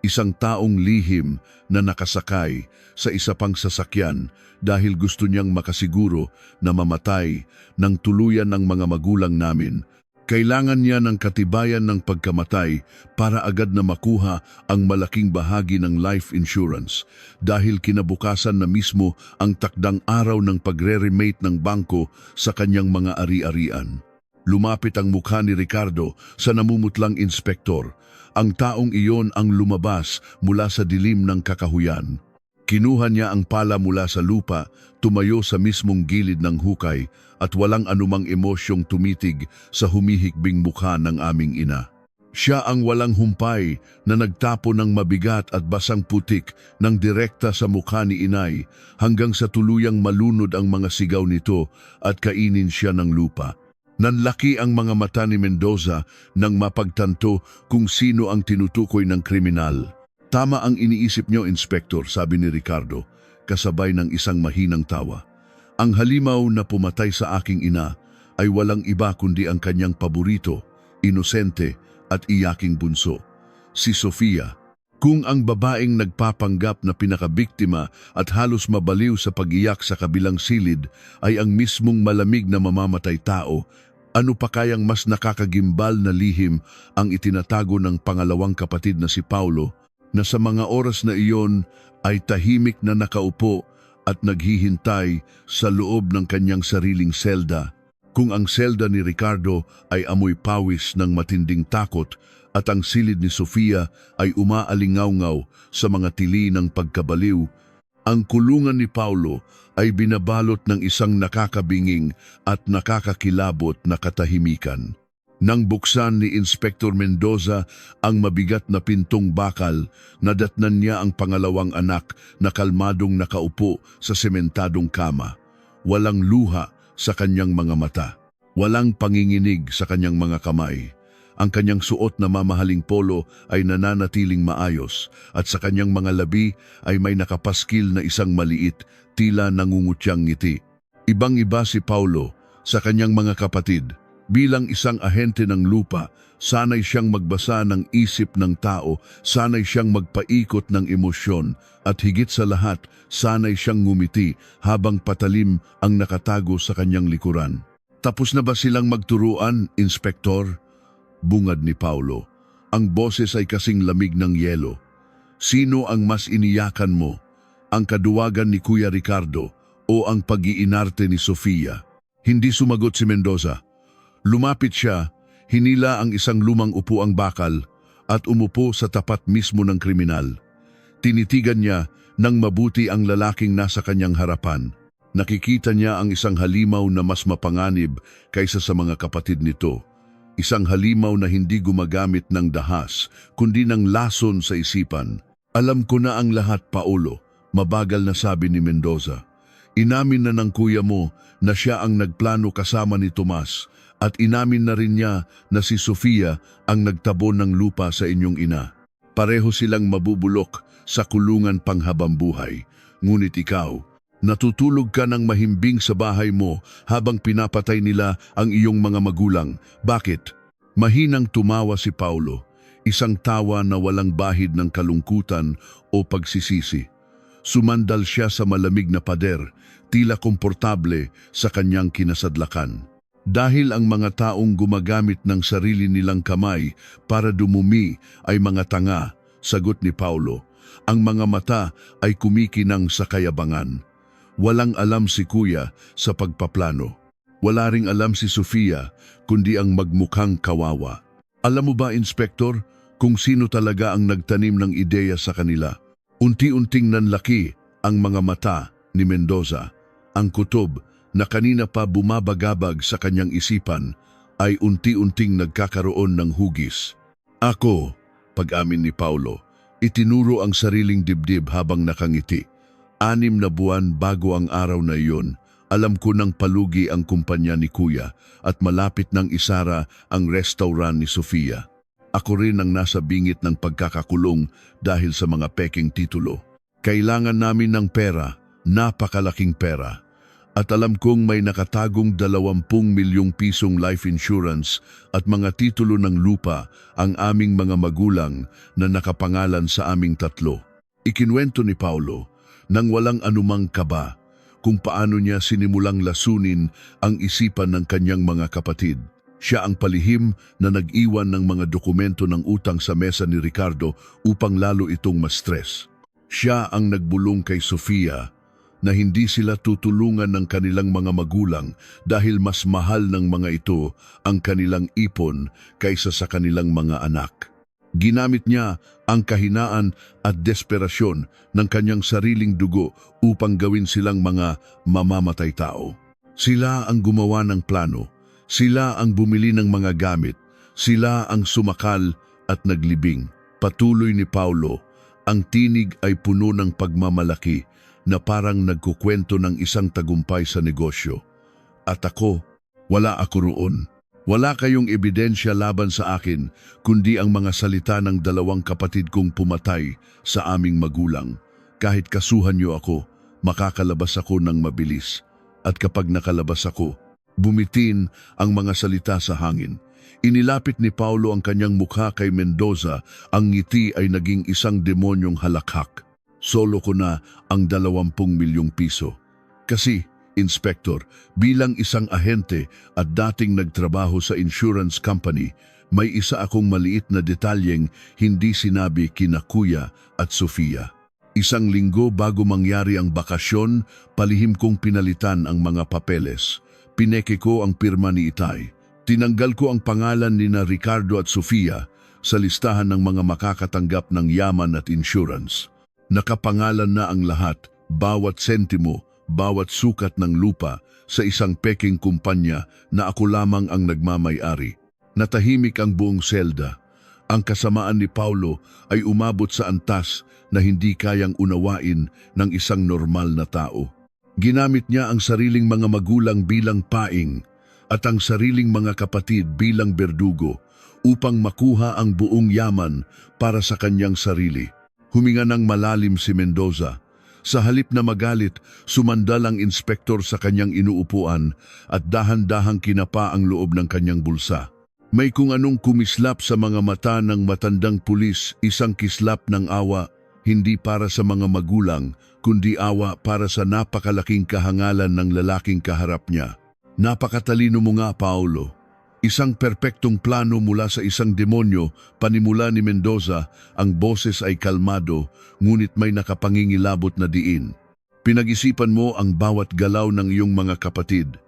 Isang taong lihim na nakasakay sa isa pang sasakyan dahil gusto niyang makasiguro na mamatay ng tuluyan ng mga magulang namin. Kailangan niya ng katibayan ng pagkamatay para agad na makuha ang malaking bahagi ng life insurance dahil kinabukasan na mismo ang takdang araw ng pagre-remate ng bangko sa kanyang mga ari-arian. Lumapit ang mukha ni Ricardo sa namumutlang inspektor. Ang taong iyon ang lumabas mula sa dilim ng kakahuyan. Kinuha niya ang pala mula sa lupa, tumayo sa mismong gilid ng hukay at walang anumang emosyong tumitig sa humihikbing mukha ng aming ina. Siya ang walang humpay na nagtapo ng mabigat at basang putik ng direkta sa mukha ni inay hanggang sa tuluyang malunod ang mga sigaw nito at kainin siya ng lupa. Nanlaki ang mga mata ni Mendoza nang mapagtanto kung sino ang tinutukoy ng kriminal. Tama ang iniisip niyo, Inspektor, sabi ni Ricardo, kasabay ng isang mahinang tawa. Ang halimaw na pumatay sa aking ina ay walang iba kundi ang kanyang paborito, inosente at iyaking bunso, si Sofia. Kung ang babaeng nagpapanggap na pinakabiktima at halos mabaliw sa pag-iyak sa kabilang silid ay ang mismong malamig na mamamatay tao, ano pa kayang mas nakakagimbal na lihim ang itinatago ng pangalawang kapatid na si Paulo na sa mga oras na iyon ay tahimik na nakaupo at naghihintay sa loob ng kanyang sariling selda. Kung ang selda ni Ricardo ay amoy pawis ng matinding takot at ang silid ni Sofia ay umaalingaw-ngaw sa mga tili ng pagkabaliw, ang kulungan ni Paulo ay binabalot ng isang nakakabinging at nakakakilabot na katahimikan. Nang buksan ni Inspektor Mendoza ang mabigat na pintong bakal, nadatnan niya ang pangalawang anak na kalmadong nakaupo sa sementadong kama. Walang luha sa kanyang mga mata, walang panginginig sa kanyang mga kamay. Ang kanyang suot na mamahaling polo ay nananatiling maayos at sa kanyang mga labi ay may nakapaskil na isang maliit, tila nangungutyang ngiti. Ibang-iba si Paulo sa kanyang mga kapatid. Bilang isang ahente ng lupa, sanay siyang magbasa ng isip ng tao, sanay siyang magpaikot ng emosyon at higit sa lahat, sanay siyang ngumiti habang patalim ang nakatago sa kanyang likuran. Tapos na ba silang magturuan, Inspektor? Bungad ni Paulo. Ang boses ay kasing lamig ng yelo. Sino ang mas iniyakan mo? Ang kaduwagan ni Kuya Ricardo o ang pag-iinarte ni Sofia? Hindi sumagot si Mendoza. Lumapit siya, hinila ang isang lumang upuang bakal at umupo sa tapat mismo ng kriminal. Tinitigan niya nang mabuti ang lalaking nasa kanyang harapan. Nakikita niya ang isang halimaw na mas mapanganib kaysa sa mga kapatid nito. Isang halimaw na hindi gumagamit ng dahas, kundi ng lason sa isipan. Alam ko na ang lahat, Paulo, mabagal na sabi ni Mendoza. Inamin na ng kuya mo na siya ang nagplano kasama ni Tomas at inamin na rin niya na si Sofia ang nagtabon ng lupa sa inyong ina. Pareho silang mabubulok sa kulungan panghabambuhay. Ngunit ikaw, natutulog ka ng mahimbing sa bahay mo habang pinapatay nila ang iyong mga magulang. Bakit? Mahinang tumawa si Paulo, isang tawa na walang bahid ng kalungkutan o pagsisisi. Sumandal siya sa malamig na pader, tila komportable sa kanyang kinasadlakan. Dahil ang mga taong gumagamit ng sarili nilang kamay para dumumi ay mga tanga, sagot ni Paulo. Ang mga mata ay kumikinang sa kayabangan. Walang alam si kuya sa pagpaplano. Wala ring alam si Sofia, kundi ang magmukhang kawawa. Alam mo ba, Inspektor, kung sino talaga ang nagtanim ng ideya sa kanila? Unti-unting nanlaki ang mga mata ni Mendoza. Ang kutob na kanina pa bumabagabag sa kanyang isipan ay unti-unting nagkakaroon ng hugis. Ako, pag-amin ni Paulo, itinuro ang sariling dibdib habang nakangiti. 6 na buwan bago ang araw na iyon, alam ko nang palugi ang kumpanya ni Kuya at malapit nang isara ang restaurant ni Sofia. Ako rin ang nasa bingit ng pagkakakulong dahil sa mga peking titulo. Kailangan namin ng pera, napakalaking pera. At alam kong may nakatagong 20 milyong pisong life insurance at mga titulo ng lupa ang aming mga magulang na nakapangalan sa aming 3. Ikinwento ni Paulo nang walang anumang kaba kung paano niya sinimulang lasunin ang isipan ng kanyang mga kapatid. Siya ang palihim na nag-iwan ng mga dokumento ng utang sa mesa ni Ricardo upang lalo itong ma-stress. Siya ang nagbulong kay Sofia na hindi sila tutulungan ng kanilang mga magulang dahil mas mahal ng mga ito ang kanilang ipon kaysa sa kanilang mga anak. Ginamit niya ang kahinaan at desperasyon ng kanyang sariling dugo upang gawin silang mga mamamatay tao. Sila ang gumawa ng plano, sila ang bumili ng mga gamit, sila ang sumakal at naglibing. Patuloy ni Paulo, ang tinig ay puno ng pagmamalaki na parang nagkukwento ng isang tagumpay sa negosyo. At ako, wala ako roon. Wala kayong ebidensya laban sa akin, kundi ang mga salita ng 2 kapatid kong pumatay sa aming magulang. Kahit kasuhan niyo ako, makakalabas ako ng mabilis. At kapag nakalabas ako, bumitin ang mga salita sa hangin. Inilapit ni Paulo ang kanyang mukha kay Mendoza, ang ngiti ay naging isang demonyong halakhak. Solo ko na ang 20 milyong piso. Kasi, Inspektor, bilang isang ahente at dating nagtrabaho sa insurance company, may isa akong maliit na detalyeng hindi sinabi kina Kuya at Sofia. 1 linggo bago mangyari ang bakasyon, palihim kong pinalitan ang mga papeles. Pineke ko ang pirma ni Itay. Tinanggal ko ang pangalan ni na Ricardo at Sofia sa listahan ng mga makakatanggap ng yaman at insurance. Nakapangalan na ang lahat, bawat sentimo, bawat sukat ng lupa sa isang peking kumpanya na ako lamang ang nagmamay-ari. Natahimik ang buong selda. Ang kasamaan ni Paulo ay umabot sa antas na hindi kayang unawain ng isang normal na tao. Ginamit niya ang sariling mga magulang bilang paing at ang sariling mga kapatid bilang berdugo upang makuha ang buong yaman para sa kanyang sarili. Huminga ng malalim si Mendoza. Sa halip na magalit, sumandal ang inspektor sa kanyang inuupuan at dahan-dahang kinapa ang loob ng kanyang bulsa. May kung anong kumislap sa mga mata ng matandang pulis, isang kislap ng awa, hindi para sa mga magulang, kundi awa para sa napakalaking kahangalan ng lalaking kaharap niya. Napakatalino mo nga, Paulo. Isang perpektong plano mula sa isang demonyo, panimula ni Mendoza, ang boses ay kalmado, ngunit may nakapangingilabot na diin. Pinag-isipan mo ang bawat galaw ng iyong mga kapatid.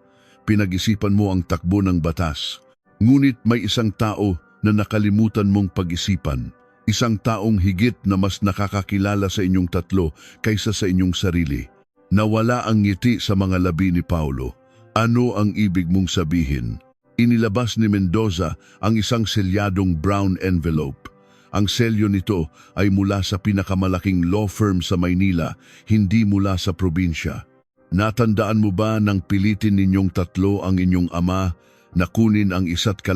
Pinag-isipan mo ang takbo ng batas. Ngunit may isang tao na nakalimutan mong pag-isipan. Isang taong higit na mas nakakakilala sa inyong 3 kaysa sa inyong sarili. Nawala ang ngiti sa mga labi ni Paulo. Ano ang ibig mong sabihin? Inilabas ni Mendoza ang isang selyadong brown envelope. Ang selyo nito ay mula sa pinakamalaking law firm sa Maynila, hindi mula sa probinsya. Natandaan mo ba nang pilitin ninyong tatlo ang inyong ama na kunin ang 1,2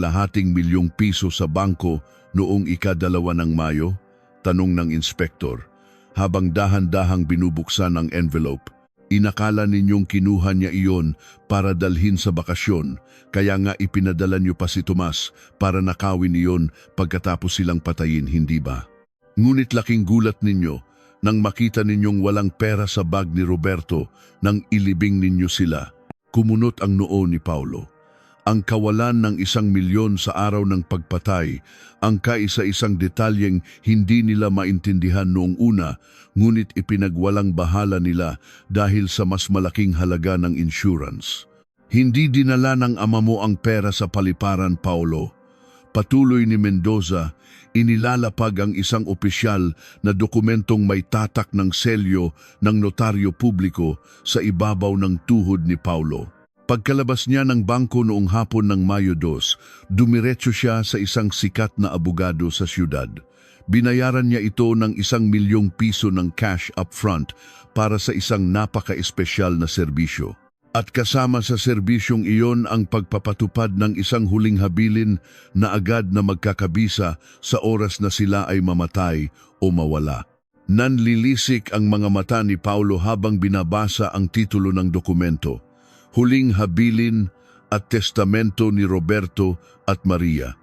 milyong piso sa bangko noong ika-2 ng Mayo? Tanong ng inspektor. Habang dahan-dahang binubuksan ang envelope, inakala ninyong kinuha niya iyon para dalhin sa bakasyon, kaya nga ipinadala niyo pa si Tomas para nakawin iyon pagkatapos silang patayin, hindi ba? Ngunit laking gulat ninyo nang makita ninyong walang pera sa bag ni Roberto nang ilibing ninyo sila. Kumunot ang noo ni Paulo. Ang kawalan ng 1,000,000 sa araw ng pagpatay, ang kaisa-isang detalyeng hindi nila maintindihan noong una, ngunit ipinagwalang bahala nila dahil sa mas malaking halaga ng insurance. Hindi dinala ng ama mo ang pera sa paliparan, Paulo. Patuloy ni Mendoza, inilalapag ang isang opisyal na dokumentong may tatak ng selyo ng notaryo publiko sa ibabaw ng tuhod ni Paulo. Pagkalabas niya ng bangko noong hapon ng Mayo 2, dumiretso siya sa isang sikat na abogado sa siyudad. Binayaran niya ito ng 1,000,000 piso ng cash upfront para sa isang napaka-espesyal na serbisyo. At kasama sa serbisyong iyon ang pagpapatupad ng isang huling habilin na agad na magkakabisa sa oras na sila ay mamatay o mawala. Nanlilisik ang mga mata ni Paulo habang binabasa ang titulo ng dokumento. Huling habilin at testamento ni Roberto at Maria.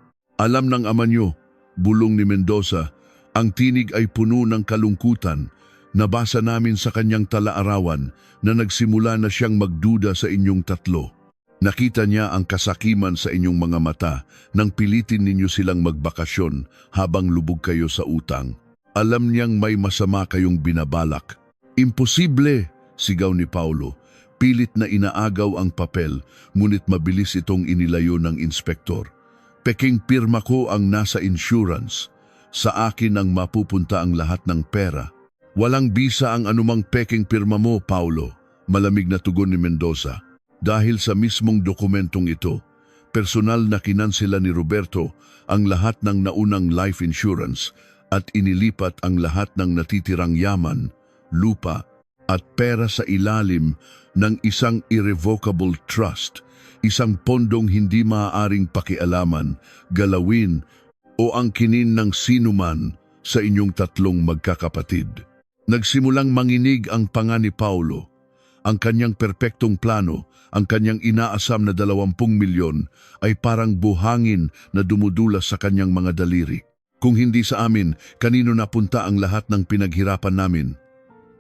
Alam ng ama niyo, bulong ni Mendoza, ang tinig ay puno ng kalungkutan. Nabasa namin sa kanyang talaarawan na nagsimula na siyang magduda sa inyong tatlo. Nakita niya ang kasakiman sa inyong mga mata nang pilitin ninyo silang magbakasyon habang lubog kayo sa utang. Alam niyang may masama kayong binabalak. Imposible, sigaw ni Paulo. Pilit na inaagaw ang papel, ngunit mabilis itong inilayo ng inspektor. Peking pirma ko ang nasa insurance. Sa akin ang mapupunta ang lahat ng pera. Walang bisa ang anumang peking pirma mo, Paulo, malamig na tugon ni Mendoza. Dahil sa mismong dokumentong ito, personal na kinansela ni Roberto ang lahat ng naunang life insurance at inilipat ang lahat ng natitirang yaman, lupa, at pera sa ilalim ng isang irrevocable trust, isang pondong hindi maaaring pakialaman, galawin o angkinin ng sinuman sa inyong tatlong magkakapatid. Nagsimulang manginig ang panga ni Paulo. Ang kanyang perpektong plano, ang kanyang inaasam na 20 milyon ay parang buhangin na dumudulas sa kanyang mga daliri. Kung hindi sa amin, kanino napunta ang lahat ng pinaghirapan namin?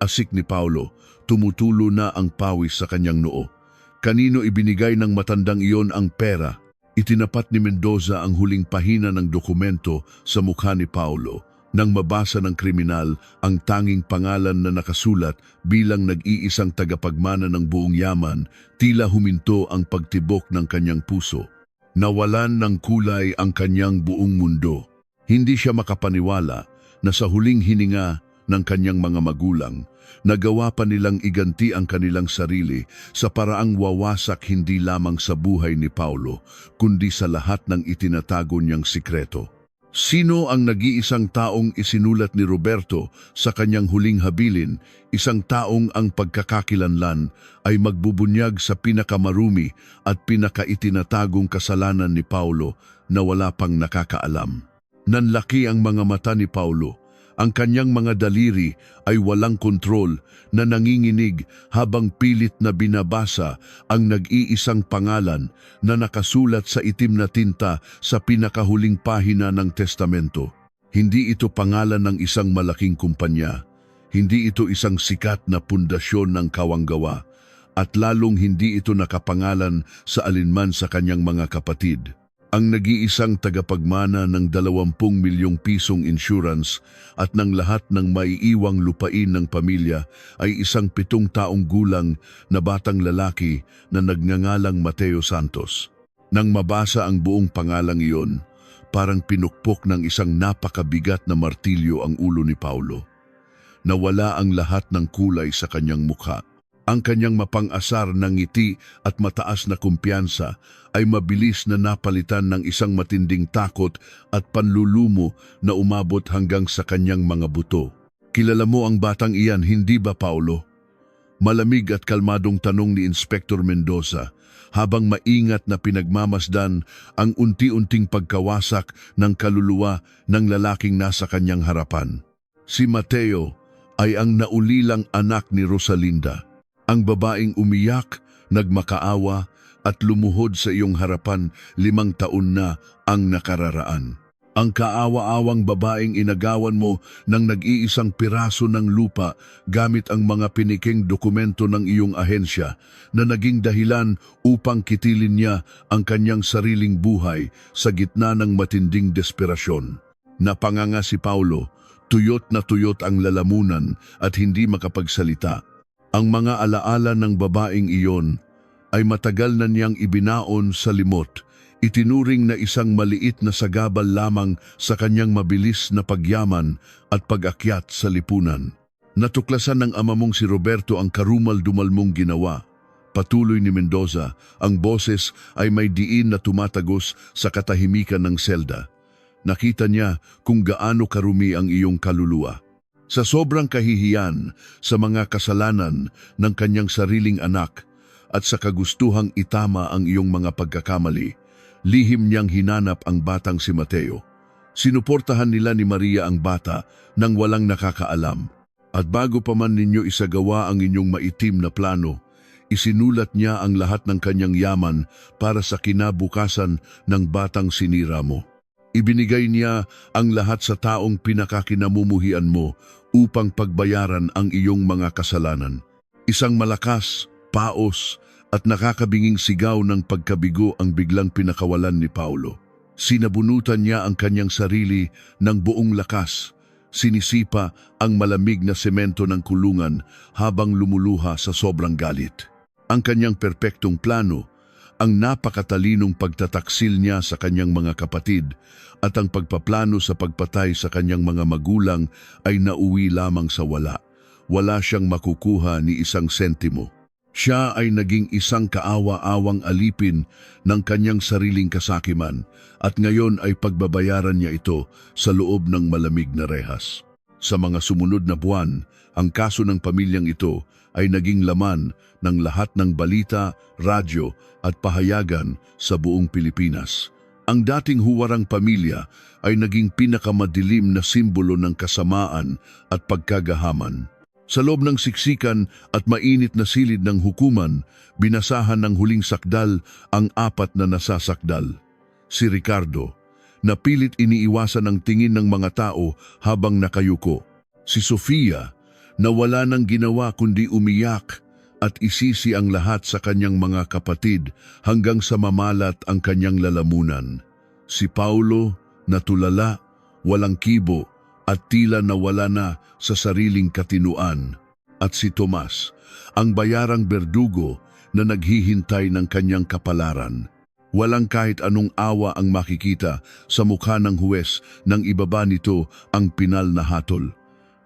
Asik ni Paulo, tumutulo na ang pawis sa kanyang noo. Kanino ibinigay ng matandang iyon ang pera? Itinapat ni Mendoza ang huling pahina ng dokumento sa mukha ni Paulo. Nang mabasa ng kriminal ang tanging pangalan na nakasulat bilang nag-iisang tagapagmana ng buong yaman, tila huminto ang pagtibok ng kanyang puso. Nawalan ng kulay ang kanyang buong mundo. Hindi siya makapaniwala na sa huling hininga ng kanyang mga magulang, nagawa pa nilang iganti ang kanilang sarili sa paraang wawasak hindi lamang sa buhay ni Paulo, kundi sa lahat ng itinatago niyang sikreto. Sino ang nag-iisang taong isinulat ni Roberto sa kanyang huling habilin, isang taong ang pagkakakilanlan ay magbubunyag sa pinakamarumi at pinakaitinatagong kasalanan ni Paulo na wala pang nakakaalam? Nanlaki ang mga mata ni Paulo. Ang kanyang mga daliri ay walang kontrol na nanginginig habang pilit na binabasa ang nag-iisang pangalan na nakasulat sa itim na tinta sa pinakahuling pahina ng testamento. Hindi ito pangalan ng isang malaking kumpanya. Hindi ito isang sikat na pundasyon ng kawanggawa. At lalong hindi ito nakapangalan sa alinman sa kanyang mga kapatid. Ang nag-iisang tagapagmana ng 20 milyong pisong insurance at ng lahat ng maiiwang lupain ng pamilya ay isang 7 taong gulang na batang lalaki na nagngangalang Mateo Santos. Nang mabasa ang buong pangalang iyon, parang pinukpok ng isang napakabigat na martilyo ang ulo ni Paulo. Nawala ang lahat ng kulay sa kanyang mukha. Ang kanyang mapang-asar na ngiti at mataas na kumpiyansa ay mabilis na napalitan ng isang matinding takot at panlulumo na umabot hanggang sa kanyang mga buto. Kilala mo ang batang iyan, hindi ba, Paulo? Malamig at kalmadong tanong ni Inspector Mendoza habang maingat na pinagmamasdan ang unti-unting pagkawasak ng kaluluwa ng lalaking nasa kanyang harapan. Si Mateo ay ang naulilang anak ni Rosalinda. Ang babaeng umiyak, nagmakaawa at lumuhod sa iyong harapan 5 taon na ang nakararaan. Ang kaawa-awang babaeng inagawan mo ng nag-iisang piraso ng lupa gamit ang mga piniking dokumento ng iyong ahensya na naging dahilan upang kitilin niya ang kanyang sariling buhay sa gitna ng matinding desperasyon. Napanganga si Paulo, tuyot na tuyot ang lalamunan at hindi makapagsalita. Ang mga alaala ng babaeng iyon ay matagal na niyang ibinaon sa limot, itinuring na isang maliit na sagabal lamang sa kanyang mabilis na pagyaman at pag-akyat sa lipunan. Natuklasan ng ama mong si Roberto ang karumal-dumal mong ginawa. Patuloy ni Mendoza, ang boses ay may diin na tumatagos sa katahimikan ng selda. Nakita niya kung gaano karumi ang iyong kaluluwa. Sa sobrang kahihiyan sa mga kasalanan ng kanyang sariling anak at sa kagustuhang itama ang iyong mga pagkakamali, lihim niyang hinanap ang batang si Mateo. Sinuportahan nila ni Maria ang bata nang walang nakakaalam. At bago pa man ninyo isagawa ang inyong maitim na plano, isinulat niya ang lahat ng kanyang yaman para sa kinabukasan ng batang sinira mo. Ibinigay niya ang lahat sa taong pinakakinamumuhian mo upang pagbayaran ang iyong mga kasalanan. Isang malakas, paos at nakakabinging sigaw ng pagkabigo ang biglang pinakawalan ni Paulo. Sinabunutan niya ang kanyang sarili ng buong lakas. Sinisipa ang malamig na semento ng kulungan habang lumuluha sa sobrang galit. Ang kanyang perpektong plano, ang napakatalinong pagtataksil niya sa kanyang mga kapatid at ang pagpaplano sa pagpatay sa kanyang mga magulang ay nauwi lamang sa wala. Wala siyang makukuha ni isang sentimo. Siya ay naging isang kaawa-awang alipin ng kanyang sariling kasakiman at ngayon ay pagbabayaran niya ito sa loob ng malamig na rehas. Sa mga sumunod na buwan, ang kaso ng pamilyang ito ay naging laman ng lahat ng balita, radyo at pahayagan sa buong Pilipinas. Ang dating huwarang pamilya ay naging pinakamadilim na simbolo ng kasamaan at pagkagahaman. Sa loob ng siksikan at mainit na silid ng hukuman, binasahan ng huling sakdal ang 4 na nasasakdal. Si Ricardo, na pilit iniiwasan ang tingin ng mga tao habang nakayuko. Si Sofia, na wala nang ginawa kundi umiyak at isisi ang lahat sa kanyang mga kapatid hanggang sa mamalat ang kanyang lalamunan. Si Paulo, na tulala, walang kibo at tila nawala na sa sariling katinuan. At si Tomas, ang bayarang berdugo na naghihintay ng kanyang kapalaran. Walang kahit anong awa ang makikita sa mukha ng huwes nang ibaba nito ang pinal na hatol.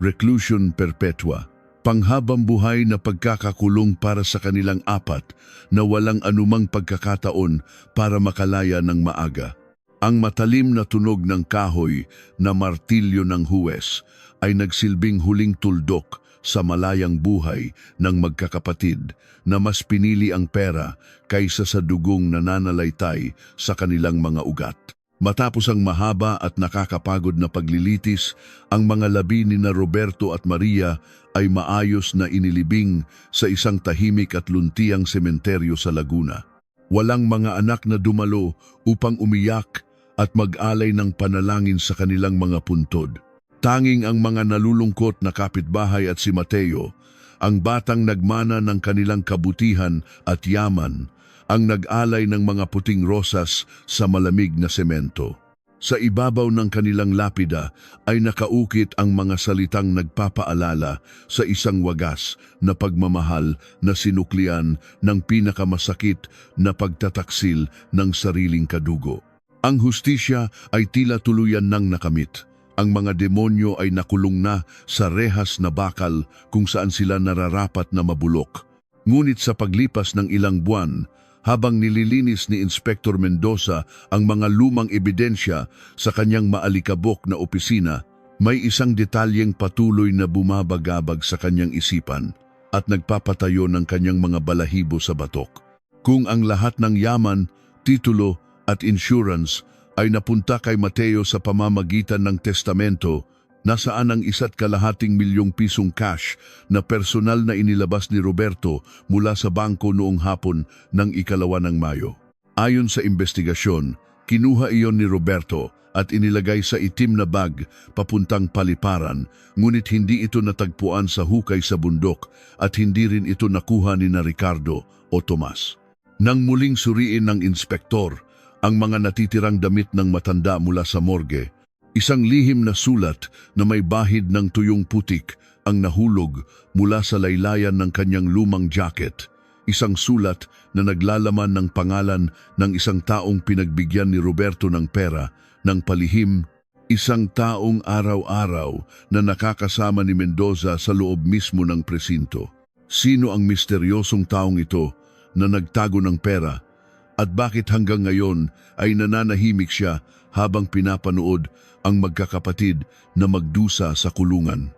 Reclusion perpetua. Panghabang buhay na pagkakakulong para sa kanilang 4 na walang anumang pagkakataon para makalaya ng maaga. Ang matalim na tunog ng kahoy na martilyo ng huwes ay nagsilbing huling tuldok sa malayang buhay ng magkakapatid na mas pinili ang pera kaysa sa dugong nananalaytay sa kanilang mga ugat. Matapos ang mahaba at nakakapagod na paglilitis, ang mga labi ni na Roberto at Maria ay maayos na inilibing sa isang tahimik at luntiang sementeryo sa Laguna. Walang mga anak na dumalo upang umiyak at mag-alay ng panalangin sa kanilang mga puntod. Tanging ang mga nalulungkot na kapitbahay at si Mateo, ang batang nagmana ng kanilang kabutihan at yaman, ang nag-alay ng mga puting rosas sa malamig na semento. Sa ibabaw ng kanilang lapida ay nakaukit ang mga salitang nagpapaalala sa isang wagas na pagmamahal na sinuklian ng pinakamasakit na pagtataksil ng sariling kadugo. Ang hustisya ay tila tuluyan nang nakamit. Ang mga demonyo ay nakulong na sa rehas na bakal kung saan sila nararapat na mabulok. Ngunit sa paglipas ng ilang buwan, habang nililinis ni Inspektor Mendoza ang mga lumang ebidensya sa kanyang maalikabok na opisina, may isang detalyeng patuloy na bumabagabag sa kanyang isipan at nagpapatayo ng kanyang mga balahibo sa batok. Kung ang lahat ng yaman, titulo at insurance ay napunta kay Mateo sa pamamagitan ng testamento, nasaan ang 1.2 milyong pisong cash na personal na inilabas ni Roberto mula sa bangko noong hapon ng 2 ng Mayo. Ayon sa investigasyon, kinuha iyon ni Roberto at inilagay sa itim na bag papuntang Paliparan, ngunit hindi ito natagpuan sa hukay sa bundok at hindi rin ito nakuha ni na Ricardo o Tomas. Nang muling suriin ng inspektor ang mga natitirang damit ng matanda mula sa morgue, isang lihim na sulat na may bahid ng tuyong putik ang nahulog mula sa laylayan ng kanyang lumang jacket. Isang sulat na naglalaman ng pangalan ng isang taong pinagbigyan ni Roberto ng pera, ng palihim, isang taong araw-araw na nakakasama ni Mendoza sa loob mismo ng presinto. Sino ang misteryosong taong ito na nagtago ng pera at bakit hanggang ngayon ay nananahimik siya habang pinapanood ang magkakapatid na magdusa sa kulungan?